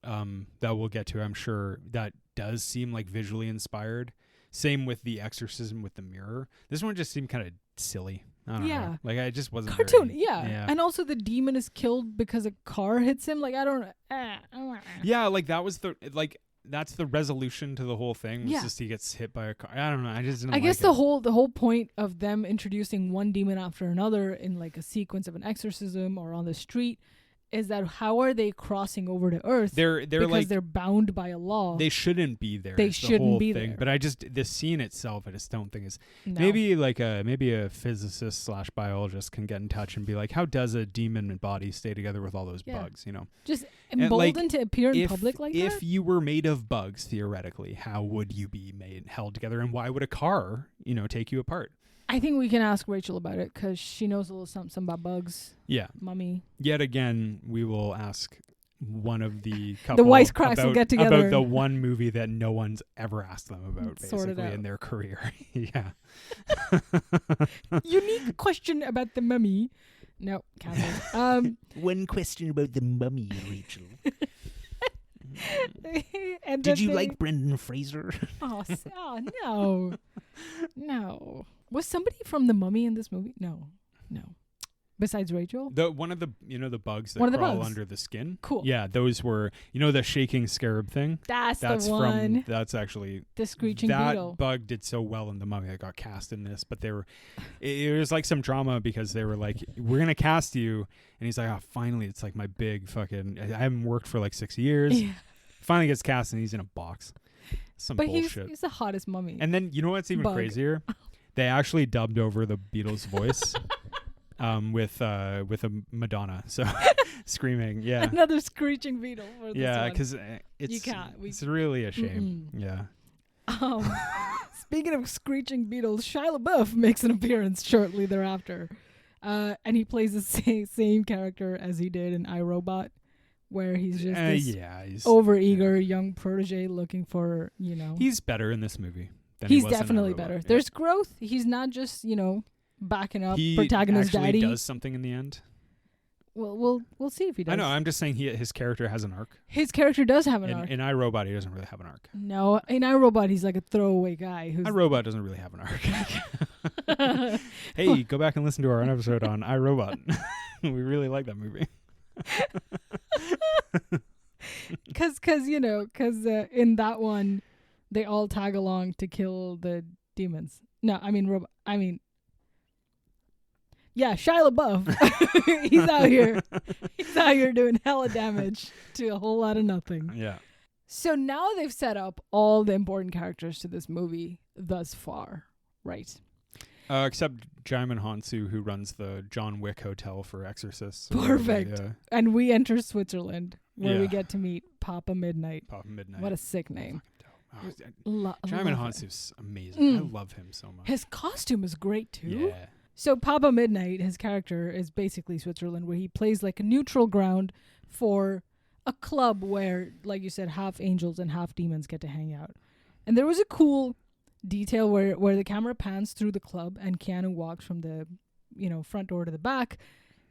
that we'll get to, I'm sure, that does seem like visually inspired. Same with the exorcism with the mirror. This one just seemed kind of silly. I don't know. Like, I just wasn't cartoon. very, yeah. And also the demon is killed because a car hits him. Like, I don't. Yeah, like that was that's the resolution to the whole thing. Was just he gets hit by a car. I don't know. I just didn't. I guess the whole point of them introducing one demon after another in like a sequence of an exorcism or on the street is that how are they crossing over to Earth? They're because like, they're bound by a law. They shouldn't be there. They shouldn't be there. But the scene itself, I just don't think is. No. Maybe a physicist / biologist can get in touch and be like, how does a demon body stay together with all those bugs? Just emboldened to appear in public like that. If you were made of bugs, theoretically, how would you be held together, and why would a car, take you apart? I think we can ask Rachel about it because she knows a little something about bugs. Yeah. Mummy. Yet again, we will ask one of the couple. The Wisecracks will get together. About the one movie that no one's ever asked them about, basically, in their career. Yeah. Unique question about the mummy. No, can't. One question about the mummy, Rachel. And did you like Brendan Fraser? Oh no. No. Was somebody from The Mummy in this movie? No. Besides Rachel? One of the the bugs that crawl under the skin. Cool. Yeah, those were the shaking scarab thing. That's the one. That's actually the screeching beetle. That bug did so well in The Mummy that got cast in this, but it was like some drama because they were like, we're gonna cast you, and he's like, oh, finally, it's like my big fucking. I haven't worked for like 6 years. Yeah. Finally gets cast and he's in a box. Some bullshit. He's the hottest mummy. And then what's even crazier? They actually dubbed over the Beatles' voice with a Madonna, so screaming. Yeah, another screeching beetle. For this because it's really a shame. Yeah. Speaking of screeching beetles, Shia LaBeouf makes an appearance shortly thereafter, and he plays the same character as he did in iRobot, where he's just he's overeager young protege looking for He's better in this movie. He's definitely better. Yeah. There's growth. He's not just backing up protagonist daddy. He actually does something in the end. Well, we'll see if he does. I know. I'm just saying his character has an arc. His character does have an arc. In iRobot, he doesn't really have an arc. No, in iRobot, he's like a throwaway guy. iRobot doesn't really have an arc. Hey, go back and listen to our episode on iRobot. We really like that movie. Because in that one, they all tag along to kill the demons. No, yeah, Shia LaBeouf. He's out here. He's out here doing hella damage to a whole lot of nothing. Yeah. So now they've set up all the important characters to this movie thus far, right? Except Jaimin Hansu, who runs the John Wick Hotel for exorcists. Perfect. And we enter Switzerland, where we get to meet Papa Midnight. Papa Midnight. What a sick name. Jaimin Hansu's amazing. I love him so much. His costume is great too. Yeah. So Papa Midnight, his character, is basically Switzerland, where he plays like a neutral ground for a club where, like you said, half angels and half demons get to hang out. And there was a cool detail where the camera pans through the club and Keanu walks from the front door to the back,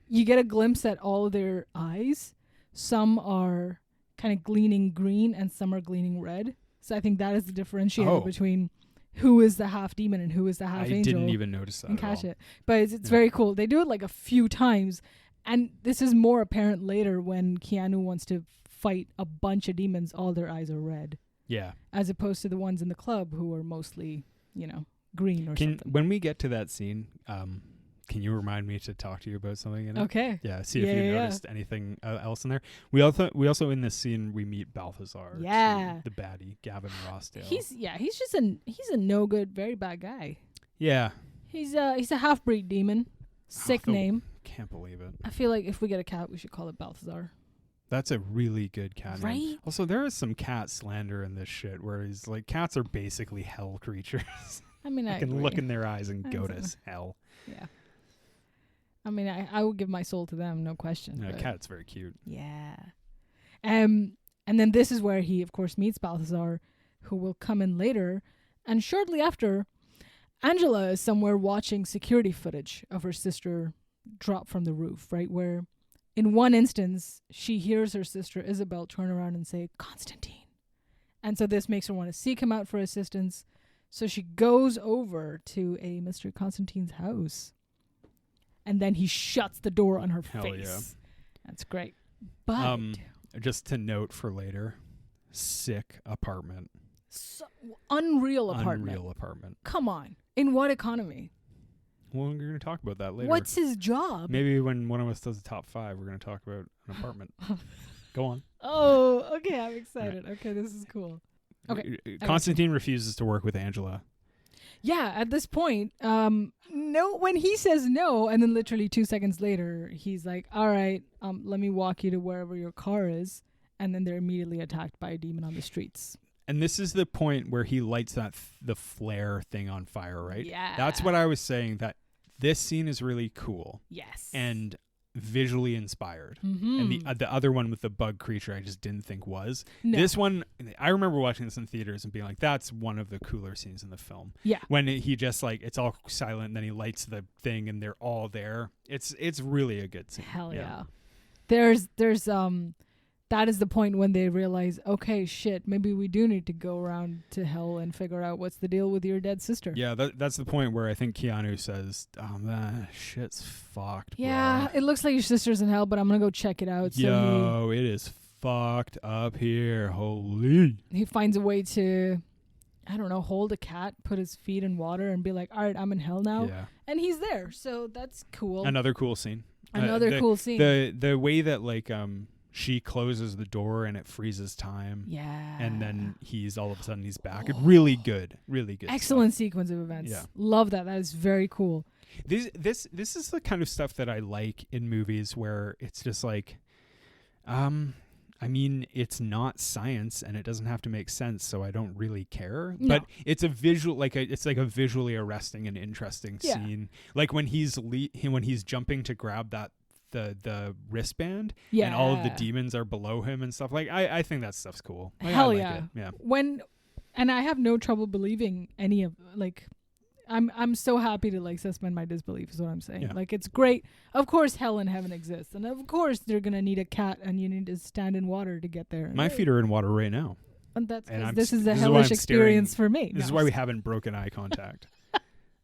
you get a glimpse at all of their eyes. Some are kind of gleaming green and some are gleaming red. So I think that is the differentiator between who is the half demon and who is the half angel. I didn't even notice that and catch it. But it's very cool. They do it like a few times. And this is more apparent later when Keanu wants to fight a bunch of demons. All their eyes are red. Yeah. As opposed to the ones in the club who are mostly, green or something. When we get to that scene, can you remind me to talk to you about something in it? Okay. Yeah, see if you noticed anything else in there. We also in this scene we meet Balthazar. Yeah. The baddie, Gavin Rossdale. He's just a no good, very bad guy. Yeah. He's a half-breed demon. Sick name. Can't believe it. I feel like if we get a cat, we should call it Balthazar. That's a really good cat name. Right? Also, there is some cat slander in this shit where he's like, cats are basically hell creatures. I mean, I can agree. look in their eyes and go to hell. Yeah. I mean, I would give my soul to them, no question. A cat's very cute. Yeah. And then this is where he, of course, meets Balthazar, who will come in later. And shortly after, Angela is somewhere watching security footage of her sister drop from the roof, right? Where in one instance, she hears her sister Isabel turn around and say, Constantine. And so this makes her want to seek him out for assistance. So she goes over to a Mr. Constantine's house. And then he shuts the door on her Hell face. Yeah. That's great. But just to note for later, sick apartment. Unreal apartment. Unreal apartment. Come on. In what economy? Well, we're going to talk about that later. What's his job? Maybe when one of us does the top 5, we're going to talk about an apartment. Go on. Oh, okay. I'm excited. Right. Okay, this is cool. Okay. Constantine refuses to work with Angela. Yeah, at this point, no. When he says no, and then literally 2 seconds later, he's like, all right, let me walk you to wherever your car is. And then they're immediately attacked by a demon on the streets. And this is the point where he lights the flare thing on fire, right? Yeah. That's what I was saying, that this scene is really cool. Yes. And visually inspired. Mm-hmm. And the other one with the bug creature I just didn't think was. No. This one, I remember watching this in theaters and being like, that's one of the cooler scenes in the film. Yeah. When he just like, it's all silent and then he lights the thing and they're all there. It's really a good scene. Hell yeah. There's that is the point when they realize, okay, shit, maybe we do need to go around to hell and figure out what's the deal with your dead sister. Yeah, that's the point where I think Keanu says, man, shit's fucked, yeah, bro. It looks like your sister's in hell, but I'm going to go check it out. So it is fucked up here. Holy. He finds a way to, I don't know, hold a cat, put his feet in water and be like, all right, I'm in hell now. Yeah. And he's there. So that's cool. Another cool scene. Cool scene. The way that like she closes the door and it freezes time. Yeah. And then all of a sudden he's back. Really good. Really good. Excellent stuff. sequence of events. Yeah. Love that. That is very cool. This is the kind of stuff that I like in movies where it's just like, I mean, it's not science and it doesn't have to make sense, so I don't really care. No. But it's a visual, it's like a visually arresting and interesting scene. Like when he's jumping to grab the wristband, and all of the demons are below him and stuff. Like I think that stuff's cool. Like, Hell I like yeah. it. Yeah. And I have no trouble believing any of like. I'm so happy to like suspend my disbelief is what I'm saying. Yeah. Like it's great. Of course hell and heaven exist. And of course they're going to need a cat and you need to stand in water to get there. My feet are in water right now. And that's and this is a hellish experience for me. This is why we haven't broken eye contact.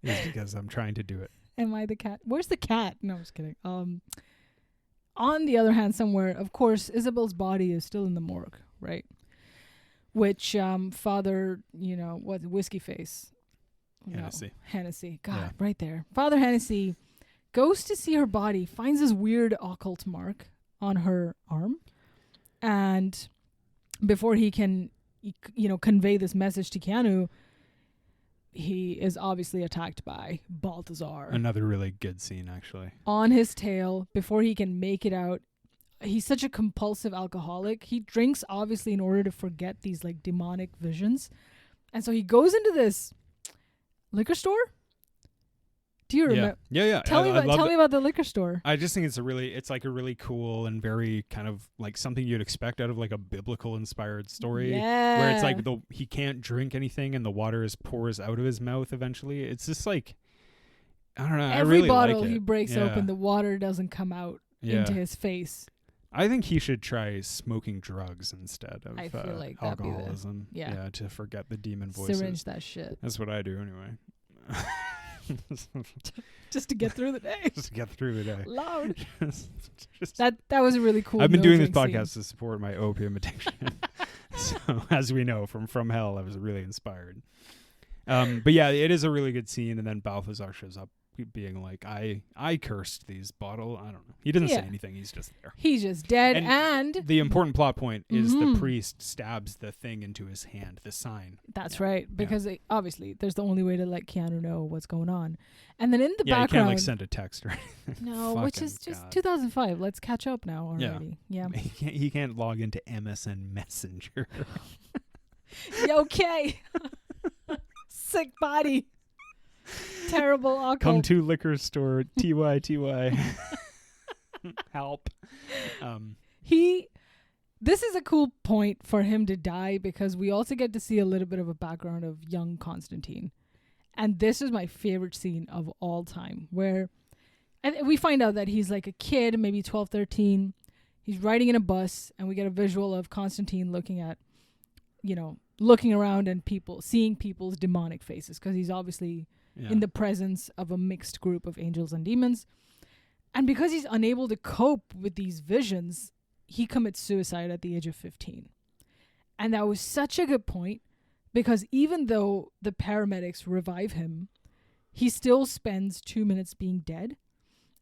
It's because I'm trying to do it. Am I the cat? Where's the cat? No, I'm just kidding. On the other hand, somewhere, of course, Isabel's body is still in the morgue, right? Which Father, Whiskey Face. Hennessy. God, yeah. Right there. Father Hennessy goes to see her body, finds this weird occult mark on her arm. And before he can, convey this message to Keanu, he is obviously attacked by Balthazar. Another really good scene, actually. On his tail, before he can make it out. He's such a compulsive alcoholic. He drinks, obviously, in order to forget these, like, demonic visions. And so he goes into this liquor store? Do you remember? Yeah. Tell me about the liquor store. I just think it's a really cool and very kind of like something you'd expect out of like a biblical inspired story. Yeah. Where it's like he can't drink anything and the water pours out of his mouth eventually. It's just like I don't know. I Every really bottle like it. he breaks Yeah. open, the water doesn't come out Yeah. into his face. I think he should try smoking drugs instead of I feel like that'd be the- alcoholism. yeah. To forget the demon voices. Syringe that shit. That's what I do anyway. Just to get through the day. Just to get through the day. Loud. Just- That was a really cool. I've been doing this no-drink podcast scene. to support my opium addiction. So, as we know from Hell, I was really inspired. But yeah, it is a really good scene. And then Balthazar shows up being like, I cursed these bottle. I don't know. He doesn't say Yeah. anything. He's just there. He's just dead, And and The important plot point is the Mhm. priest stabs the thing into his hand, the sign. that's Yeah. right, because obviously there's the only way to let Keanu know what's going on. And then in the Yeah, you can't background, like send a text or anything. no, which Fucking is just God. 2005. Let's catch up now Yeah. already. Yeah. He can't log into MSN Messenger. Yeah, okay. Sick body. Terrible uncle. Come to liquor store TY. Help. This is a cool point for him to die, because we also get to see a little bit of a background of young Constantine. And this is my favorite scene of all time, where and we find out that he's like a kid, maybe 12, 13. He's riding in a bus, and we get a visual of Constantine looking around and seeing people's demonic faces, because he's obviously in the presence of a mixed group of angels and demons. And because he's unable to cope with these visions, he commits suicide at the age of 15. And that was such a good point, because even though the paramedics revive him, he still spends 2 minutes being dead.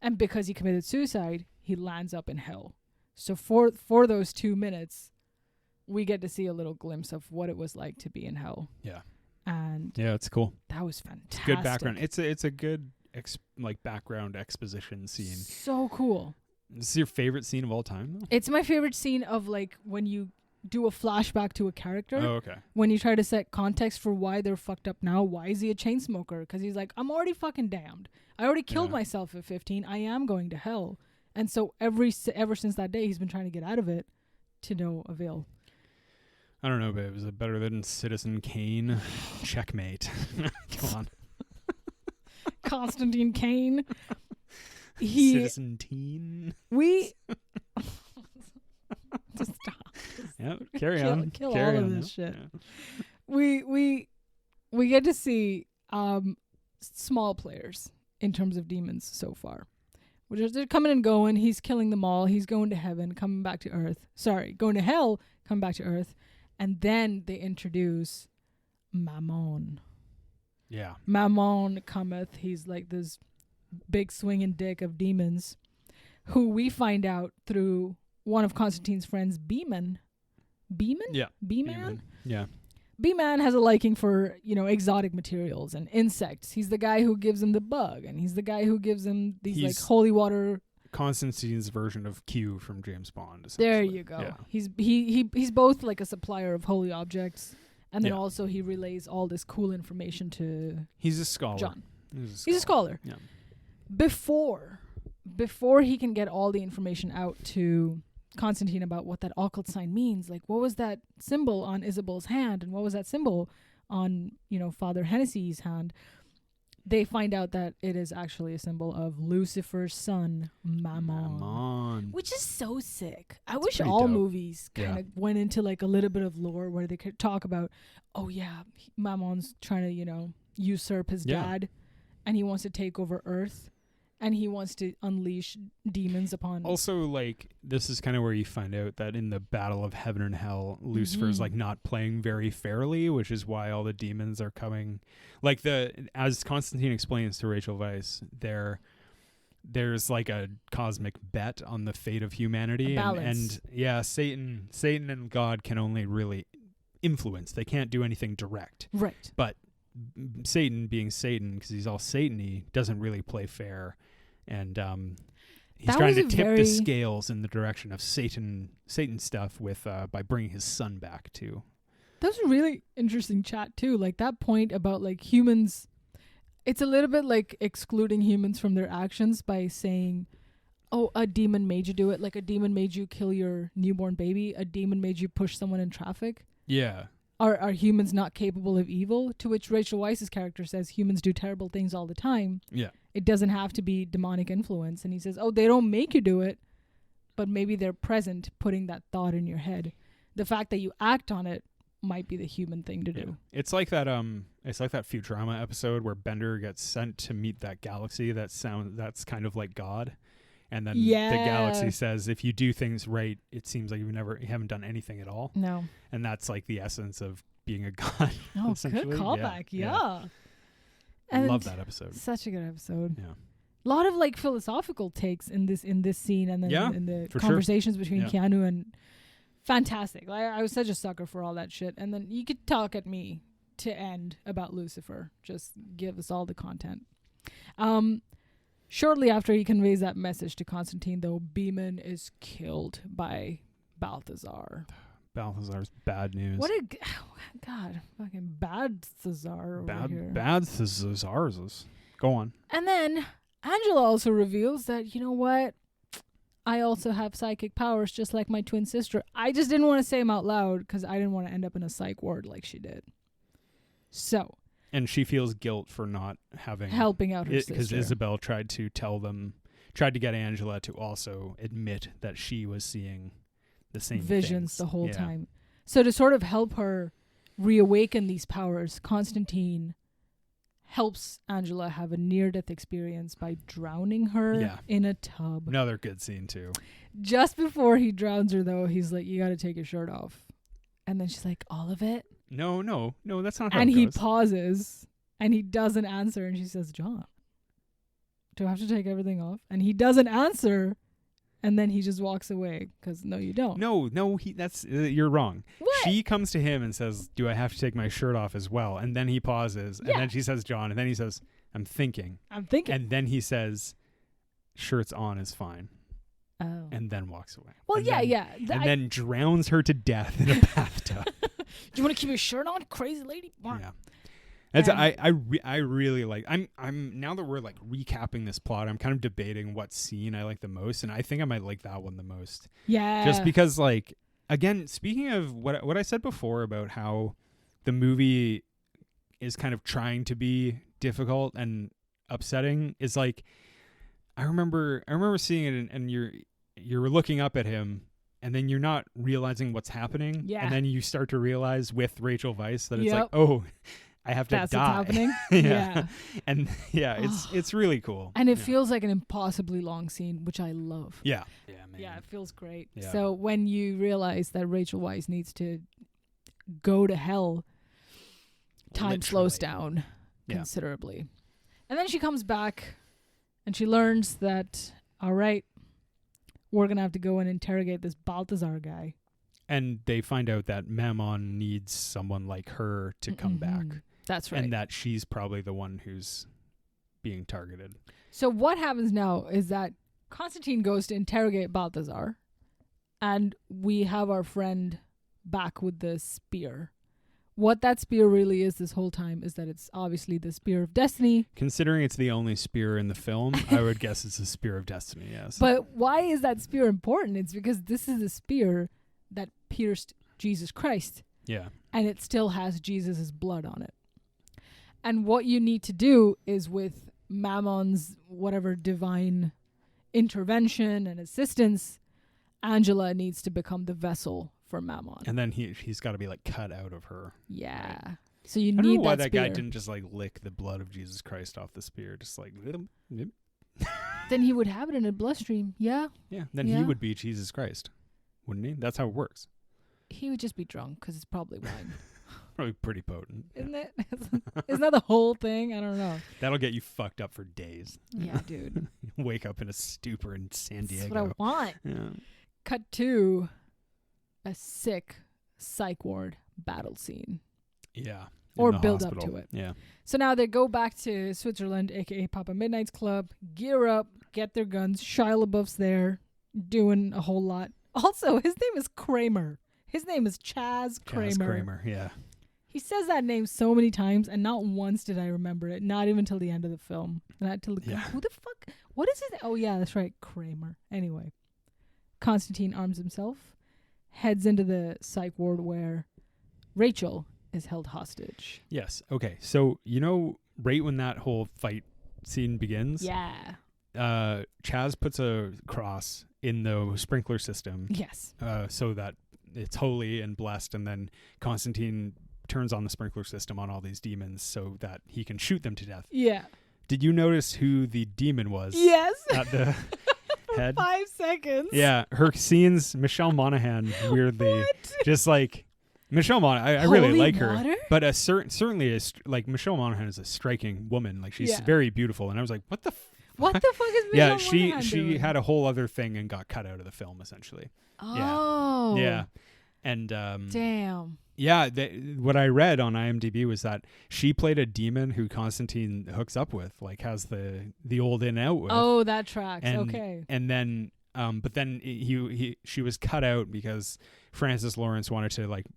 And because he committed suicide, he lands up in hell. So for those 2 minutes, we get to see a little glimpse of what it was like to be in hell. Yeah. And Yeah, it's cool. that was fantastic. Good background. It's a good background exposition scene. So cool. This is your favorite scene of all time, though? It's my favorite scene of like when you do a flashback to a character. Oh, okay. When you try to set context for why they're fucked up now. Why is he a chain smoker? Because he's like, I'm already fucking damned. I already killed Yeah. myself at 15. I am going to hell. And so ever since that day, he's been trying to get out of it to no avail. I don't know, babe. Is it better than Citizen Kane? Checkmate. Come on. Constantine Kane. Citizen Teen. We just stop. Yeah, carry Kill- on. kill Carry all of on, this yeah. shit. Yeah. We get to see small players in terms of demons so far. They're coming and going. He's killing them all. He's going to heaven, coming back to earth. Sorry, going to hell, coming back to earth. And then they introduce Mammon. Yeah. Mammon cometh. He's like this big swinging dick of demons, who we find out through one of Constantine's friends, Beeman. Beeman? Yeah. B-Man? Yeah. B-Man has a liking for, exotic materials and insects. He's the guy who gives him the bug, and he's the guy who gives him these like holy water. Constantine's version of Q from James Bond. There essentially. you go. Yeah. He's both like a supplier of holy objects, and then Yeah. also he relays all this cool information to He's a scholar. John. He's He's a scholar. Yeah. Before he can get all the information out to Constantine about what that occult sign means, like what was that symbol on Isabel's hand, and what was that symbol on Father Hennessy's hand, they find out that it is actually a symbol of Lucifer's son, Mammon. Which is so sick. I wish pretty all dope. movies kind of went into like a little bit of lore where they could talk about, oh yeah, Mammon's trying to, usurp his dad, and he wants to take over Earth, and he wants to unleash demons upon. Also, like, this is kind of where you find out that in the battle of heaven and hell, Lucifer's like not playing very fairly, which is why all the demons are coming. Like as Constantine explains to Rachel Weisz, there's like a cosmic bet on the fate of humanity, and Satan and God can only really influence. They can't do anything direct. Right. But Satan, being Satan, because he's all Satan-y, doesn't really play fair, and he's That trying was to a tip very- the scales in the direction of Satan stuff with by bringing his son back too. That was a really interesting chat too. Like that point about like humans, it's a little bit like excluding humans from their actions by saying, oh, a demon made you do it. Like a demon made you kill your newborn baby. A demon made you push someone in traffic. Yeah. are humans not capable of evil? To which Rachel Weisz's character says humans do terrible things all the time. Yeah. It doesn't have to be demonic influence. And he says, oh, they don't make you do it, but maybe they're present, putting that thought in your head. The fact that you act on it might be the human thing to do. It's like that Futurama episode where Bender gets sent to meet that galaxy that's kind of like God. And then the galaxy says, if you do things right, it seems like you haven't done anything at all. No. And that's like the essence of being a god. Oh, good callback. Yeah. I love that episode. Such a good episode. Yeah. A lot of like philosophical takes in this scene, and then in the conversations between Keanu and fantastic. I was such a sucker for all that shit. And then you could talk at me to end about Lucifer. Just give us all the content. Shortly after he conveys that message to Constantine, though, Beeman is killed by Balthazar. Balthazar's bad news. What a God, fucking bad Cesar over here. Bad Cesars. Go on. And then Angela also reveals that, you know what? I also have psychic powers just like my twin sister. I just didn't want to say them out loud because I didn't want to end up in a psych ward like she did. So. And she feels guilt for not helping out her sister. Because Isabel tried to get Angela to also admit that she was seeing the same visions things the whole time. So to sort of help her reawaken these powers, Constantine helps Angela have a near-death experience by drowning her in a tub. Another good scene too. Just before he drowns her, though, he's like, "You got to take your shirt off," and then she's like, "All of it?" No, that's not how and it goes. he pauses, and he doesn't answer, and she says, "John, do I have to take everything off?" And he doesn't answer, and then he just walks away, because no, you don't. No, you're wrong. What? She comes to him and says, "Do I have to take my shirt off as well?" And then he pauses, and then she says, "John," and then he says, I'm thinking. And then he says, "Shirts on is fine." Oh. And then walks away. Well, then drowns her to death in a bathtub. Do you want to keep your shirt on, crazy lady? Yeah. That's I really like. I'm now that we're like recapping this plot, I'm kind of debating what scene I like the most, and I think I might like that one the most. Yeah. Just because, like, again, speaking of what I said before about how the movie is kind of trying to be difficult and upsetting, is like I remember seeing it and you're looking up at him. And then you're not realizing what's happening. Yeah. And then you start to realize with Rachel Weisz that it's like, oh, I have to die. That's what's happening. Yeah. And it's really cool. And it feels like an impossibly long scene, which I love. Yeah. Yeah, man. Yeah, it feels great. Yeah. So when you realize that Rachel Weisz needs to go to hell, time slows down considerably. And then she comes back and she learns that, all right, we're going to have to go and interrogate this Balthazar guy. And they find out that Mammon needs someone like her to come back. That's right. And that she's probably the one who's being targeted. So what happens now is that Constantine goes to interrogate Balthazar, and we have our friend back with the spear. What that spear really is this whole time is that it's obviously the Spear of Destiny. Considering it's the only spear in the film, I would guess it's the Spear of Destiny, yes. But why is that spear important? It's because this is the spear that pierced Jesus Christ. Yeah. And it still has Jesus' blood on it. And what you need to do is with Mammon's whatever divine intervention and assistance, Angela needs to become the vessel for Mammon. And then he's got to be like cut out of her. Yeah. Right? So you need that spear. I don't know why that guy didn't just like lick the blood of Jesus Christ off the spear. Just like... Then he would have it in a bloodstream. Yeah. Yeah. Then he would be Jesus Christ. Wouldn't he? That's how it works. He would just be drunk because it's probably wine. Probably pretty potent. Isn't it? Isn't that the whole thing? I don't know. That'll get you fucked up for days. Yeah, dude. Wake up in a stupor in San Diego. That's what I want. Yeah. Cut to a sick psych ward battle scene. Yeah. Or build up to it. Yeah. So now they go back to Switzerland, a.k.a. Papa Midnight's club, gear up, get their guns. Shia LaBeouf's there doing a whole lot. Also, his name is Kramer. His name is Chaz Kramer. Chaz Kramer, yeah. He says that name so many times, and not once did I remember it. Not even till the end of the film. And I had to look up, who the fuck? What is his? Oh, yeah, that's right. Kramer. Anyway, Constantine arms himself, heads into the psych ward where Rachel is held hostage. Yes. Okay. So, right when that whole fight scene begins, Yeah. Chaz puts a cross in the sprinkler system Yes. so that it's holy and blessed, and then Constantine turns on the sprinkler system on all these demons so that he can shoot them to death. Yeah. Did you notice who the demon was? Yes. At the head? 5 seconds. Yeah, her scenes, Michelle Monaghan, weirdly, What? just like Michelle Monaghan. I really Holy like her, water? but certainly is like Michelle Monaghan is a striking woman. Like she's Yeah. very beautiful, and I was like, what the. What the fuck is Michelle Yeah, she Monaghan doing? had a whole other thing and got cut out of the film essentially. Oh. Yeah, and Damn. yeah, what I read on IMDb was that she played a demon who Constantine hooks up with, like has the old in out with. Oh, that tracks. And, Okay. And then, but then she was cut out because Francis Lawrence wanted to like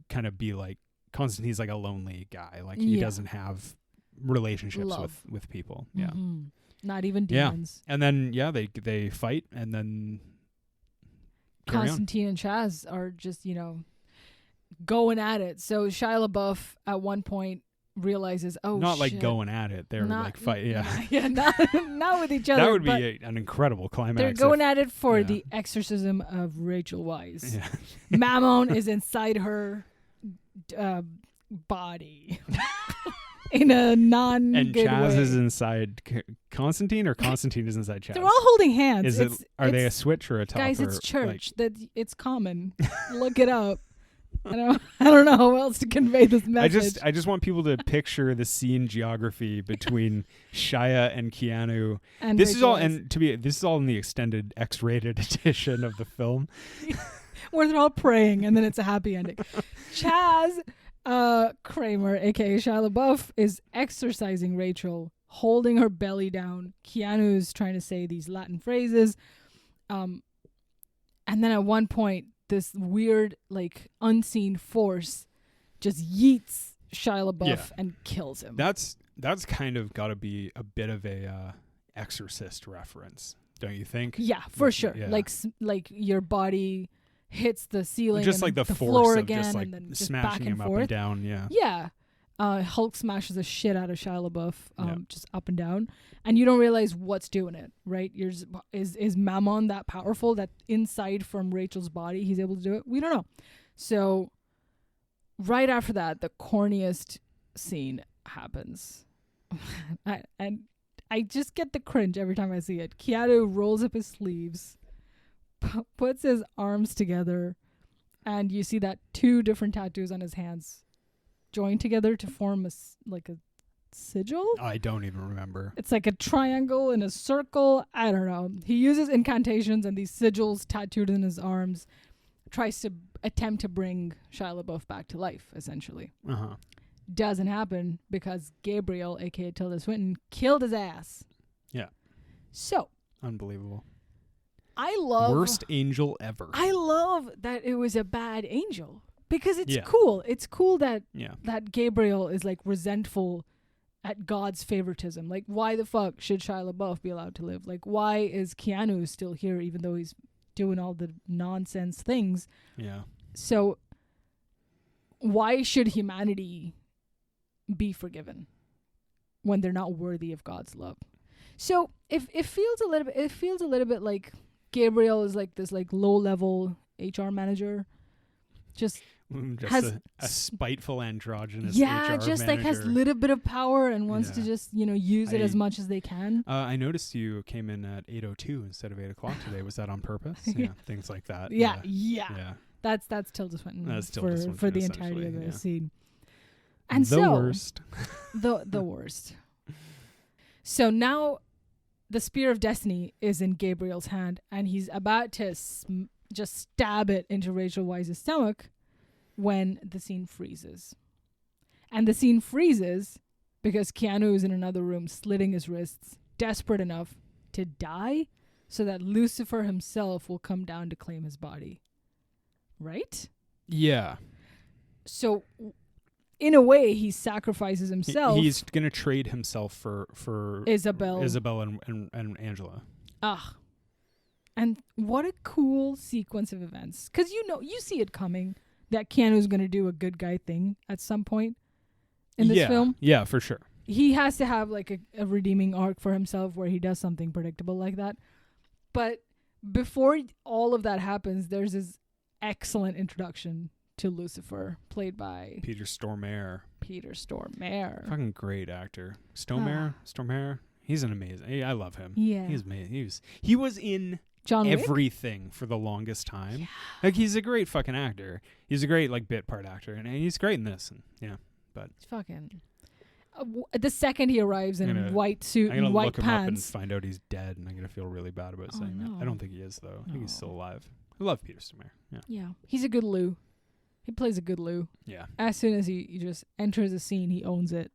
kind of be like Constantine's like a lonely guy, like he Yeah. doesn't have relationships Love. with people. Yeah. Mhm. Not even Yeah. demons. And then they fight and then carry on. Constantine and Chaz are just, going at it. So Shia LaBeouf at one point realizes, Not like shit. going at it. They're Not- like fight. Yeah. Yeah, not with each other. That would but be an incredible climax. they're going if- at it for yeah. the exorcism of Rachel Weisz. Yeah. Mammon is inside her body in a non And good Chaz way. is inside Constantine, or Constantine is inside Chaz? They're all holding hands. Is it? Are they a switch or a top? guys? or, It's church. like- That it's common. Look it up. I don't know how else to convey this message. I just want people to picture the scene geography between Shia and Keanu. and This is Rachel all, Weisz, this is all in the extended X-rated edition of the film. where they're all praying and then it's a happy ending. Chaz Kramer, aka Shia LaBeouf, is exorcising Rachel, holding her belly down. Keanu's trying to say these Latin phrases, and then at one point, this weird, like, unseen force just yeets Shia LaBeouf Yeah. and kills him. That's kind of got to be a bit of a Exorcist reference, don't you think? Yeah, for Like, sure. yeah. Like your body hits the ceiling, Just and like the then force floor of again, just like and then just smashing back and him up forth. and down. Yeah. Yeah. Hulk smashes the shit out of Shia LaBeouf, Yeah. just up and down, and you don't realize what's doing it, right? Is Mammon that powerful that inside from Rachel's body he's able to do it? We don't know. So right after that, the corniest scene happens, and I just get the cringe every time I see it. Keanu rolls up his sleeves, puts his arms together, and you see that 2 different tattoos on his hands joined together to form a sigil. I don't even remember. It's like a triangle and a circle. I don't know. He uses incantations and these sigils tattooed in his arms, tries to attempt to bring Shia LaBeouf back to life, essentially. Uh-huh. Doesn't happen because Gabriel, aka Tilda Swinton, killed his ass. Yeah. So Unbelievable. I love Worst angel ever. I love that it was a bad angel because it's Yeah. cool. It's cool that Yeah. Gabriel is like resentful at God's favoritism. Like, why the fuck should Shia LaBeouf be allowed to live? Like, why is Keanu still here even though he's doing all the nonsense things? Yeah. So why should humanity be forgiven when they're not worthy of God's love? So if it feels a little bit like Gabriel is like this like low level HR manager, just Just a spiteful androgynous yeah, HR just manager. like has a little bit of power and wants to Yeah. just use it as I- much as they can. I noticed you came in at 8:02 instead of 8 o'clock today. Was that on purpose? Yeah. Yeah, things like that. Yeah. Yeah. That's Tilda Swinton That's Tilda for Swinton, the entirety of essentially, the yeah. scene. And the so worst. the worst. So now the spear of destiny is in Gabriel's hand, and he's about to just stab it into Rachel Weisz's stomach when the scene freezes. And the scene freezes because Keanu is in another room slitting his wrists, desperate enough to die so that Lucifer himself will come down to claim his body. Right? Yeah. So in a way, he sacrifices himself. He's going to trade himself for Isabel and Angela. Ah. And what a cool sequence of events. Because you see it coming. that Keanu's going to do a good guy thing at some point in this film. Yeah, for sure. He has to have like a redeeming arc for himself where he does something predictable like that. But before all of that happens, there's this excellent introduction to Lucifer, played by Peter Stormare. Fucking great actor. Stormare. He's an amazing. I love him. Yeah. He's amazing. He was in John Wick? everything for the longest time. Yeah. Like, he's a great fucking actor. He's a great like bit part actor, and he's great in this. And, yeah, but It's fucking. The second he arrives in a white suit I'm gonna and white look him up and pants. find out he's dead, and I'm gonna feel really bad about saying no. that. I don't think he is though. I think he's No. still alive. I love Peter Stormare. Yeah. Yeah, he's a good Lou. He plays a good Lou. Yeah. As soon as he just enters a scene, he owns it.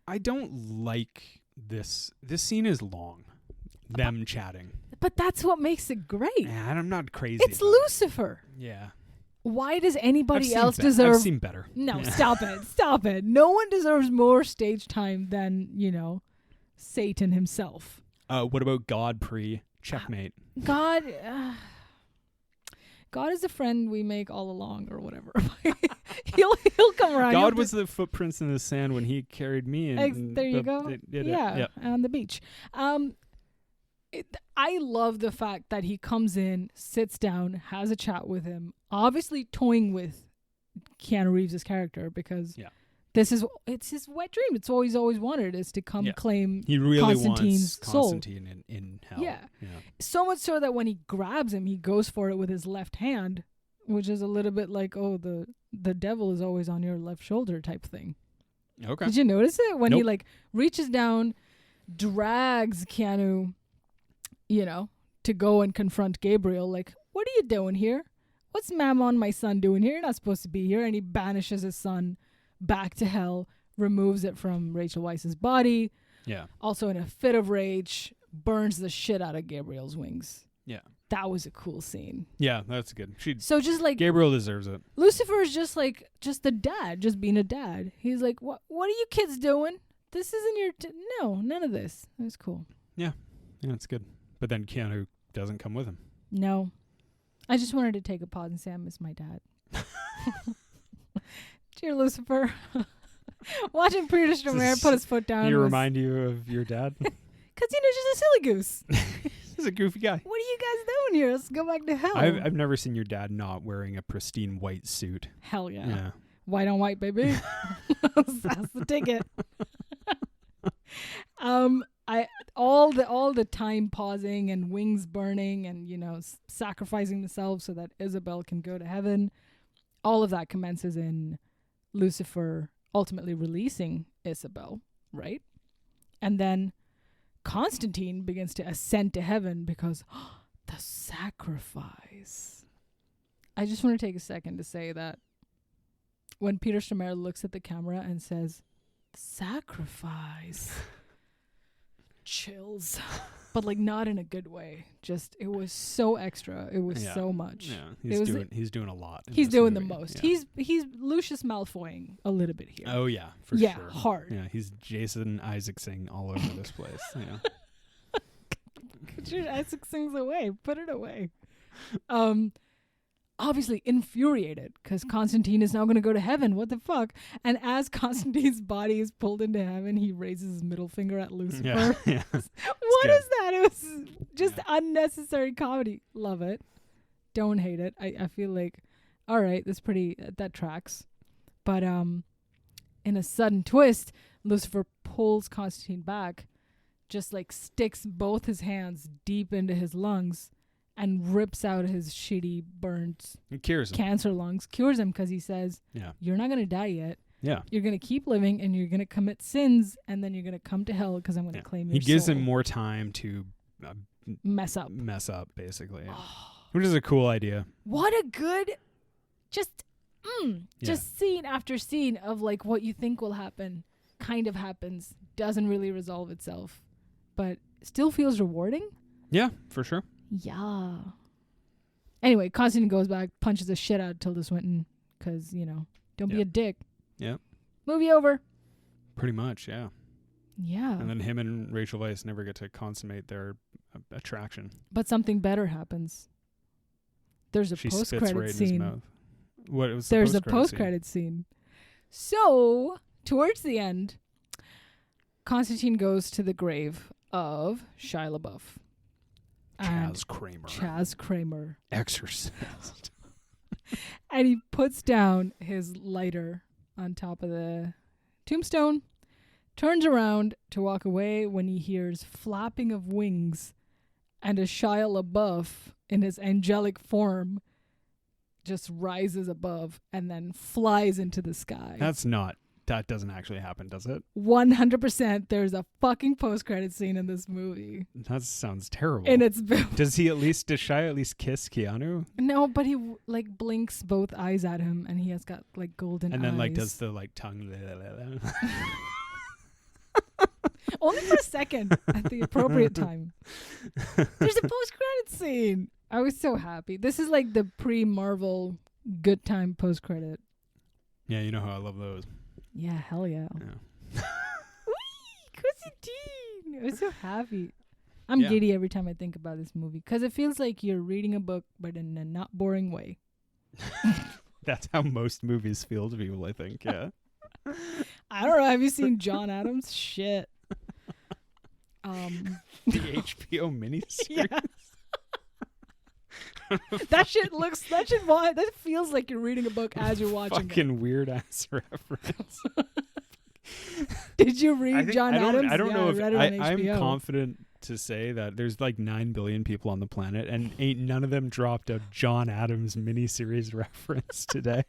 I don't like this. This scene is long. Them chatting. But that's what makes it great. Yeah, I'm not crazy. It's about Lucifer. It. Yeah. Why does anybody else I've deserve? seen better. No, Yeah. stop it. No one deserves more stage time than, Satan himself. What about God checkmate? God is a friend we make all along, or whatever. he'll come around. God was the footprints in the sand when he carried me. And there you go. Yeah. On the beach. I love the fact that he comes in, sits down, has a chat with him, obviously toying with Keanu Reeves' character, because it's his wet dream. It's all he's always wanted, is to come claim he really Constantine's wants soul. Constantine in hell. Yeah. So much so that when he grabs him, he goes for it with his left hand, which is a little bit like, the devil is always on your left shoulder type thing. Okay. Did you notice it? When he Nope. reaches down, drags Keanu, to go and confront Gabriel, like, what are you doing here? What's Mammon, my son, doing here? You're not supposed to be here. And he banishes his son back to hell, removes it from Rachel Weisz's body. Yeah. Also, in a fit of rage, burns the shit out of Gabriel's wings. Yeah. That was a cool scene. Yeah, that's good. So just like Gabriel deserves it. Lucifer is just the dad, just being a dad. He's like, what are you kids doing? This isn't your no, none of this. It was cool. Yeah, it's good. But then Keanu doesn't come with him. No. I just wanted to take a pause and say I miss my dad. Dear Lucifer. Watching Peter Stormare put his foot down. He remind you of your dad? Because, just a silly goose. He's a goofy guy. What are you guys doing here? Let's go back to hell. I've never seen your dad not wearing a pristine white suit. Hell yeah. Yeah. White on white, baby. That's the ticket. All the time pausing and wings burning and sacrificing themselves so that Isabel can go to heaven. All of that commences in Lucifer ultimately releasing Isabel, right? And then Constantine begins to ascend to heaven because the sacrifice. I just want to take a second to say that when Peter Stormare looks at the camera and says, sacrifice, chills, but not in a good way. Just, it was so extra. It was so much. Yeah, he's doing a lot. He's doing the movie. most. Yeah. He's Lucius Malfoying a little bit here. Oh yeah, for sure. Yeah, hard. Yeah, he's Jason Isaacson all over this place. Yeah. Put your Isaac sings away. Put it away. Obviously infuriated because Constantine is now going to go to heaven. What the fuck? And as Constantine's body is pulled into heaven, he raises his middle finger at Lucifer. Yeah. What is that? It was just unnecessary comedy. Love it. Don't hate it. I feel like, all right, that tracks. But in a sudden twist, Lucifer pulls Constantine back, just sticks both his hands deep into his lungs and rips out his shitty, burnt cancer lungs. Cures him because he says, you're not going to die yet. Yeah. You're going to keep living and you're going to commit sins and then you're going to come to hell because I'm going to claim your soul. He gives him more time to mess up, basically. Yeah. Which is a cool idea. What a good, just scene after scene of what you think will happen kind of happens, doesn't really resolve itself, but still feels rewarding. Yeah, for sure. Yeah. Anyway, Constantine goes back, punches the shit out of Tilda Swinton because, don't be a dick. Yeah. Movie over. Pretty much, yeah. Yeah. And then him and Rachel Weisz never get to consummate their attraction. But something better happens. There's a She spits post-credit right in his scene. mouth. What was There's a the post-credit scene. So, towards the end, Constantine goes to the grave of Shia LaBeouf. And Chaz Kramer. Exorcist. And he puts down his lighter on top of the tombstone, turns around to walk away when he hears flapping of wings and a Shia LaBeouf in his angelic form just rises above and then flies into the sky. That doesn't actually happen, does it? 100% there's a fucking post-credit scene in this movie. That sounds terrible. And it's does Shia at least kiss Keanu? No, but he like blinks both eyes at him and he has got like golden eyes. And then like does the like tongue. Only for a second at the appropriate time. There's a post-credit scene. I was so happy. This is like the pre-Marvel good time post-credit. Yeah, you know how I love those. Yeah, hell yeah. Whee! Constantine! I was so happy. I'm giddy every time I think about this movie because it feels like you're reading a book, but in a not boring way. That's how most movies feel to people, I think. Yeah. I don't know. Have you seen John Adams? Shit. The HBO miniseries. Yes. That feels like you're reading a book as you're watching Fucking weird ass reference. Did you read John Adams? I don't know if I read it on HBO. I'm confident to say that there's like 9 billion people on the planet and ain't none of them dropped a John Adams miniseries reference today.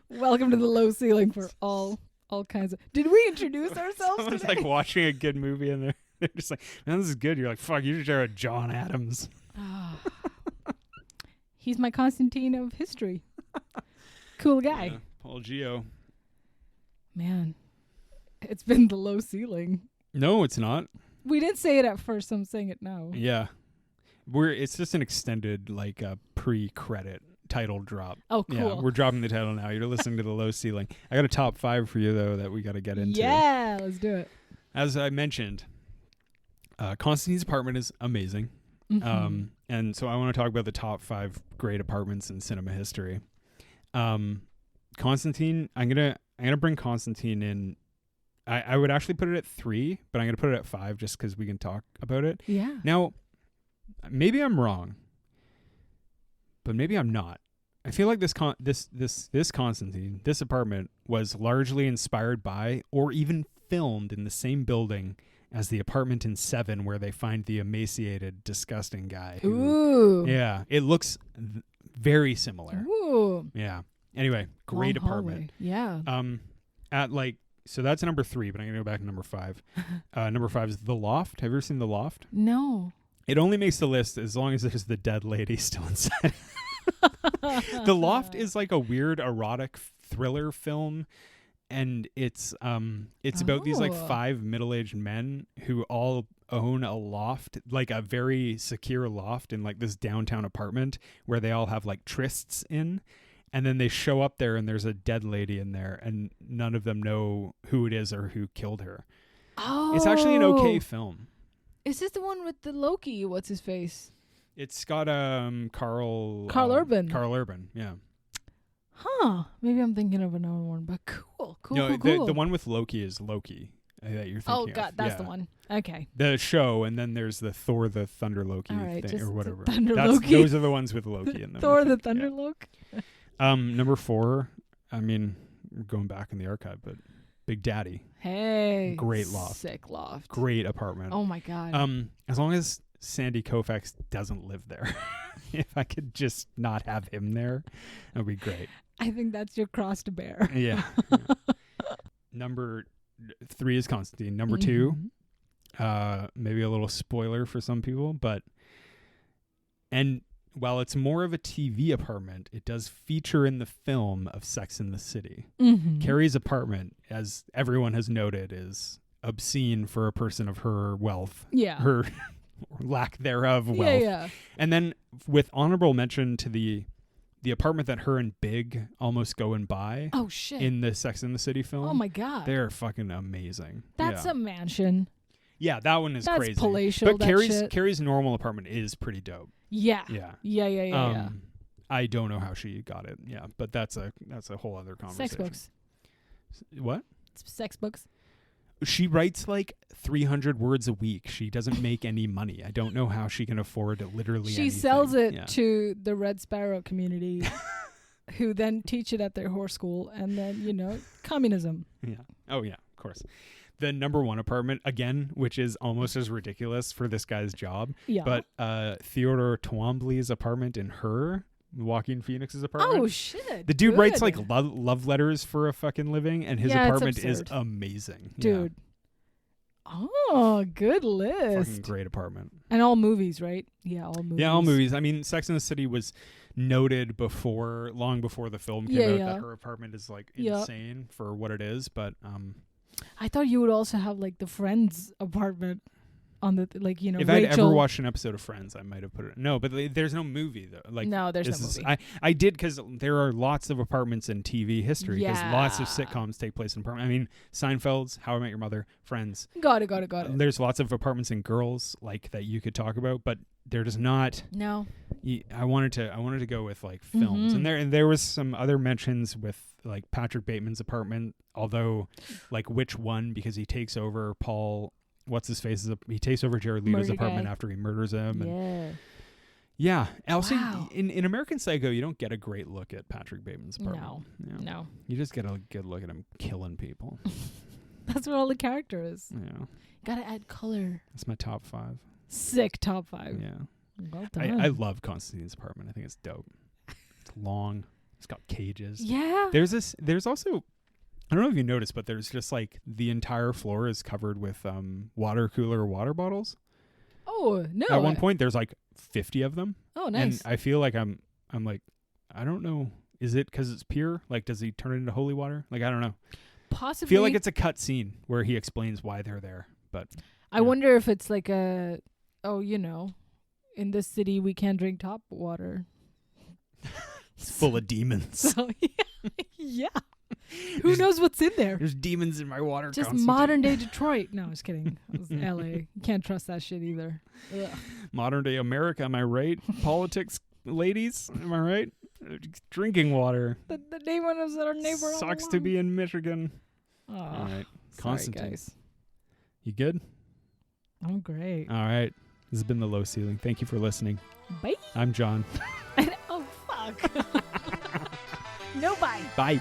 Welcome to the low ceiling for all kinds of. Did we introduce ourselves Someone's today? like watching a good movie and they're just like, man, this is good. You're like, fuck, you should share a John Adams. He's my Constantine of history. Cool guy. Yeah, Paul Gio. Man, it's been the low ceiling. No, it's not. We didn't say it at first, so I'm saying it now. Yeah. It's just an extended like pre-credit title drop. Oh, cool. Yeah, we're dropping the title now. You're listening to the low ceiling. I got a top 5 for you though that we got to get into. Yeah, let's do it. As I mentioned, Constantine's apartment is amazing. Mm-hmm. And so I want to talk about the top 5 great apartments in cinema history. Constantine, I'm gonna bring Constantine in. I would actually put it at 3, but I'm gonna put it at 5 just because we can talk about it. Yeah. Now, maybe I'm wrong, but maybe I'm not. I feel like this Constantine, this apartment was largely inspired by or even filmed in the same building as the apartment in 7 where they find the emaciated, disgusting guy. Ooh. Yeah, it looks very similar. Ooh. Yeah. Anyway, great Long apartment. hallway. Yeah. So that's number 3, but I'm gonna go back to number 5. Number 5 is The Loft. Have you ever seen The Loft? No. It only makes the list as long as there's the dead lady still inside. The Loft is like a weird erotic thriller film, and it's about these like 5 middle-aged men who all own a loft, like a very secure loft in like this downtown apartment where they all have like trysts in, and then they show up there and there's a dead lady in there and none of them know who it is or who killed her. Oh. It's actually an okay film. Is this the one with the Loki? What's his face? It's got Carl Urban. Carl Urban, yeah. Huh. Maybe I'm thinking of another one, but cool. No, cool. the one with Loki is Loki that you're thinking of. Oh, God, that's Yeah. the one. Okay. The show, and then there's the Thor the Thunder Loki All right, thing just or whatever. Thunder Loki. Those are the ones with Loki in them. Thor the Yeah. Thunder Loki. Number 4, I mean, we're going back in the archive, but Big Daddy. Hey. Great loft. Sick loft. Great apartment. Oh, my God. As long as Sandy Koufax doesn't live there. If I could just not have him there, that would be great. I think that's your cross to bear. Yeah. Number 3 is Constantine. Number 2, maybe a little spoiler for some people, and while it's more of a TV apartment, it does feature in the film of Sex and the City. Mm-hmm. Carrie's apartment, as everyone has noted, is obscene for a person of her wealth. Yeah. Her lack thereof wealth. Yeah. And then with honorable mention to the apartment that her and Big almost go and buy Oh, shit. in the Sex and the City film. Oh, my God. They're fucking amazing. That's yeah. a mansion. Yeah, that one is That's crazy. palatial. But that shit. Carrie's normal apartment is pretty dope. Yeah. Yeah. Yeah. I don't know how she got it. Yeah, but that's a whole other conversation. Sex books. What? Sex books. She writes like 300 words a week. She doesn't make any money. I don't know how she can afford literally She anything. sells it Yeah. to the Red Sparrow community, who then teach it at their horse school, and then communism. Yeah. Oh yeah, of course. The number one apartment again, which is almost as ridiculous for this guy's job. Yeah. But Theodore Twombly's apartment in Her, Joaquin Phoenix's apartment. Oh shit! The dude writes good. like love letters for a fucking living, and his Yeah, it's apartment is absurd. amazing, Dude. Oh, good Yeah. list. Fucking great apartment. And all movies, right? Yeah, all movies. Yeah, all movies. I mean, Sex and the City was noted long before the film came out that her apartment is like insane for what it is. But I thought you would also have like the Friends apartment on the if Rachel. I'd ever watched an episode of Friends, I might have put it. No, but there's no movie though. Like no, there's no this movie. I did because there are lots of apartments in TV history. Because lots of Yeah. sitcoms take place in apartments. I mean, Seinfeld's, How I Met Your Mother, Friends. Got it. There's lots of apartments in Girls like that you could talk about, but they're just not. No. I wanted to go with like films, Mhm. and there was some other mentions with like Patrick Bateman's apartment, although like which one, because he takes over Paul. What's his face? He takes over Jared Leto's Murder apartment guy. after he murders him. Yeah. Yeah. Also, Wow. in American Psycho, you don't get a great look at Patrick Bateman's apartment. Yeah. No. You just get a good look at him killing people. That's what all the character is. Yeah. Gotta add color. That's my top 5. Sick top 5. Yeah. Well done. I love Constantine's apartment. I think it's dope. It's long. It's got cages. Yeah. There's also, I don't know if you noticed, but there's just like the entire floor is covered with water cooler water bottles. Oh no. At one point, there's like 50 of them. Oh nice. And I feel like I'm like, I don't know. Is it because it's pure? Like, does he turn it into holy water? Like, I don't know. Possibly. Feel like it's a cut scene where he explains why they're there. But I wonder if it's like in this city we can't drink tap water. it's full of demons. So yeah. Who knows what's in there? There's demons in my water. Just Constantine. modern day Detroit. No, I was kidding. It was LA. You can't trust that shit either. Ugh. Modern day America. Am I right? Politics, ladies. Am I right? Drinking water. The name was our neighbor. all Sucks to along. be in Michigan. Oh, All right. sorry, Constantine. guys. You good? I'm great. All right. This has been The Low Ceiling. Thank you for listening. Bye. I'm John. Oh fuck. No bye. Bye.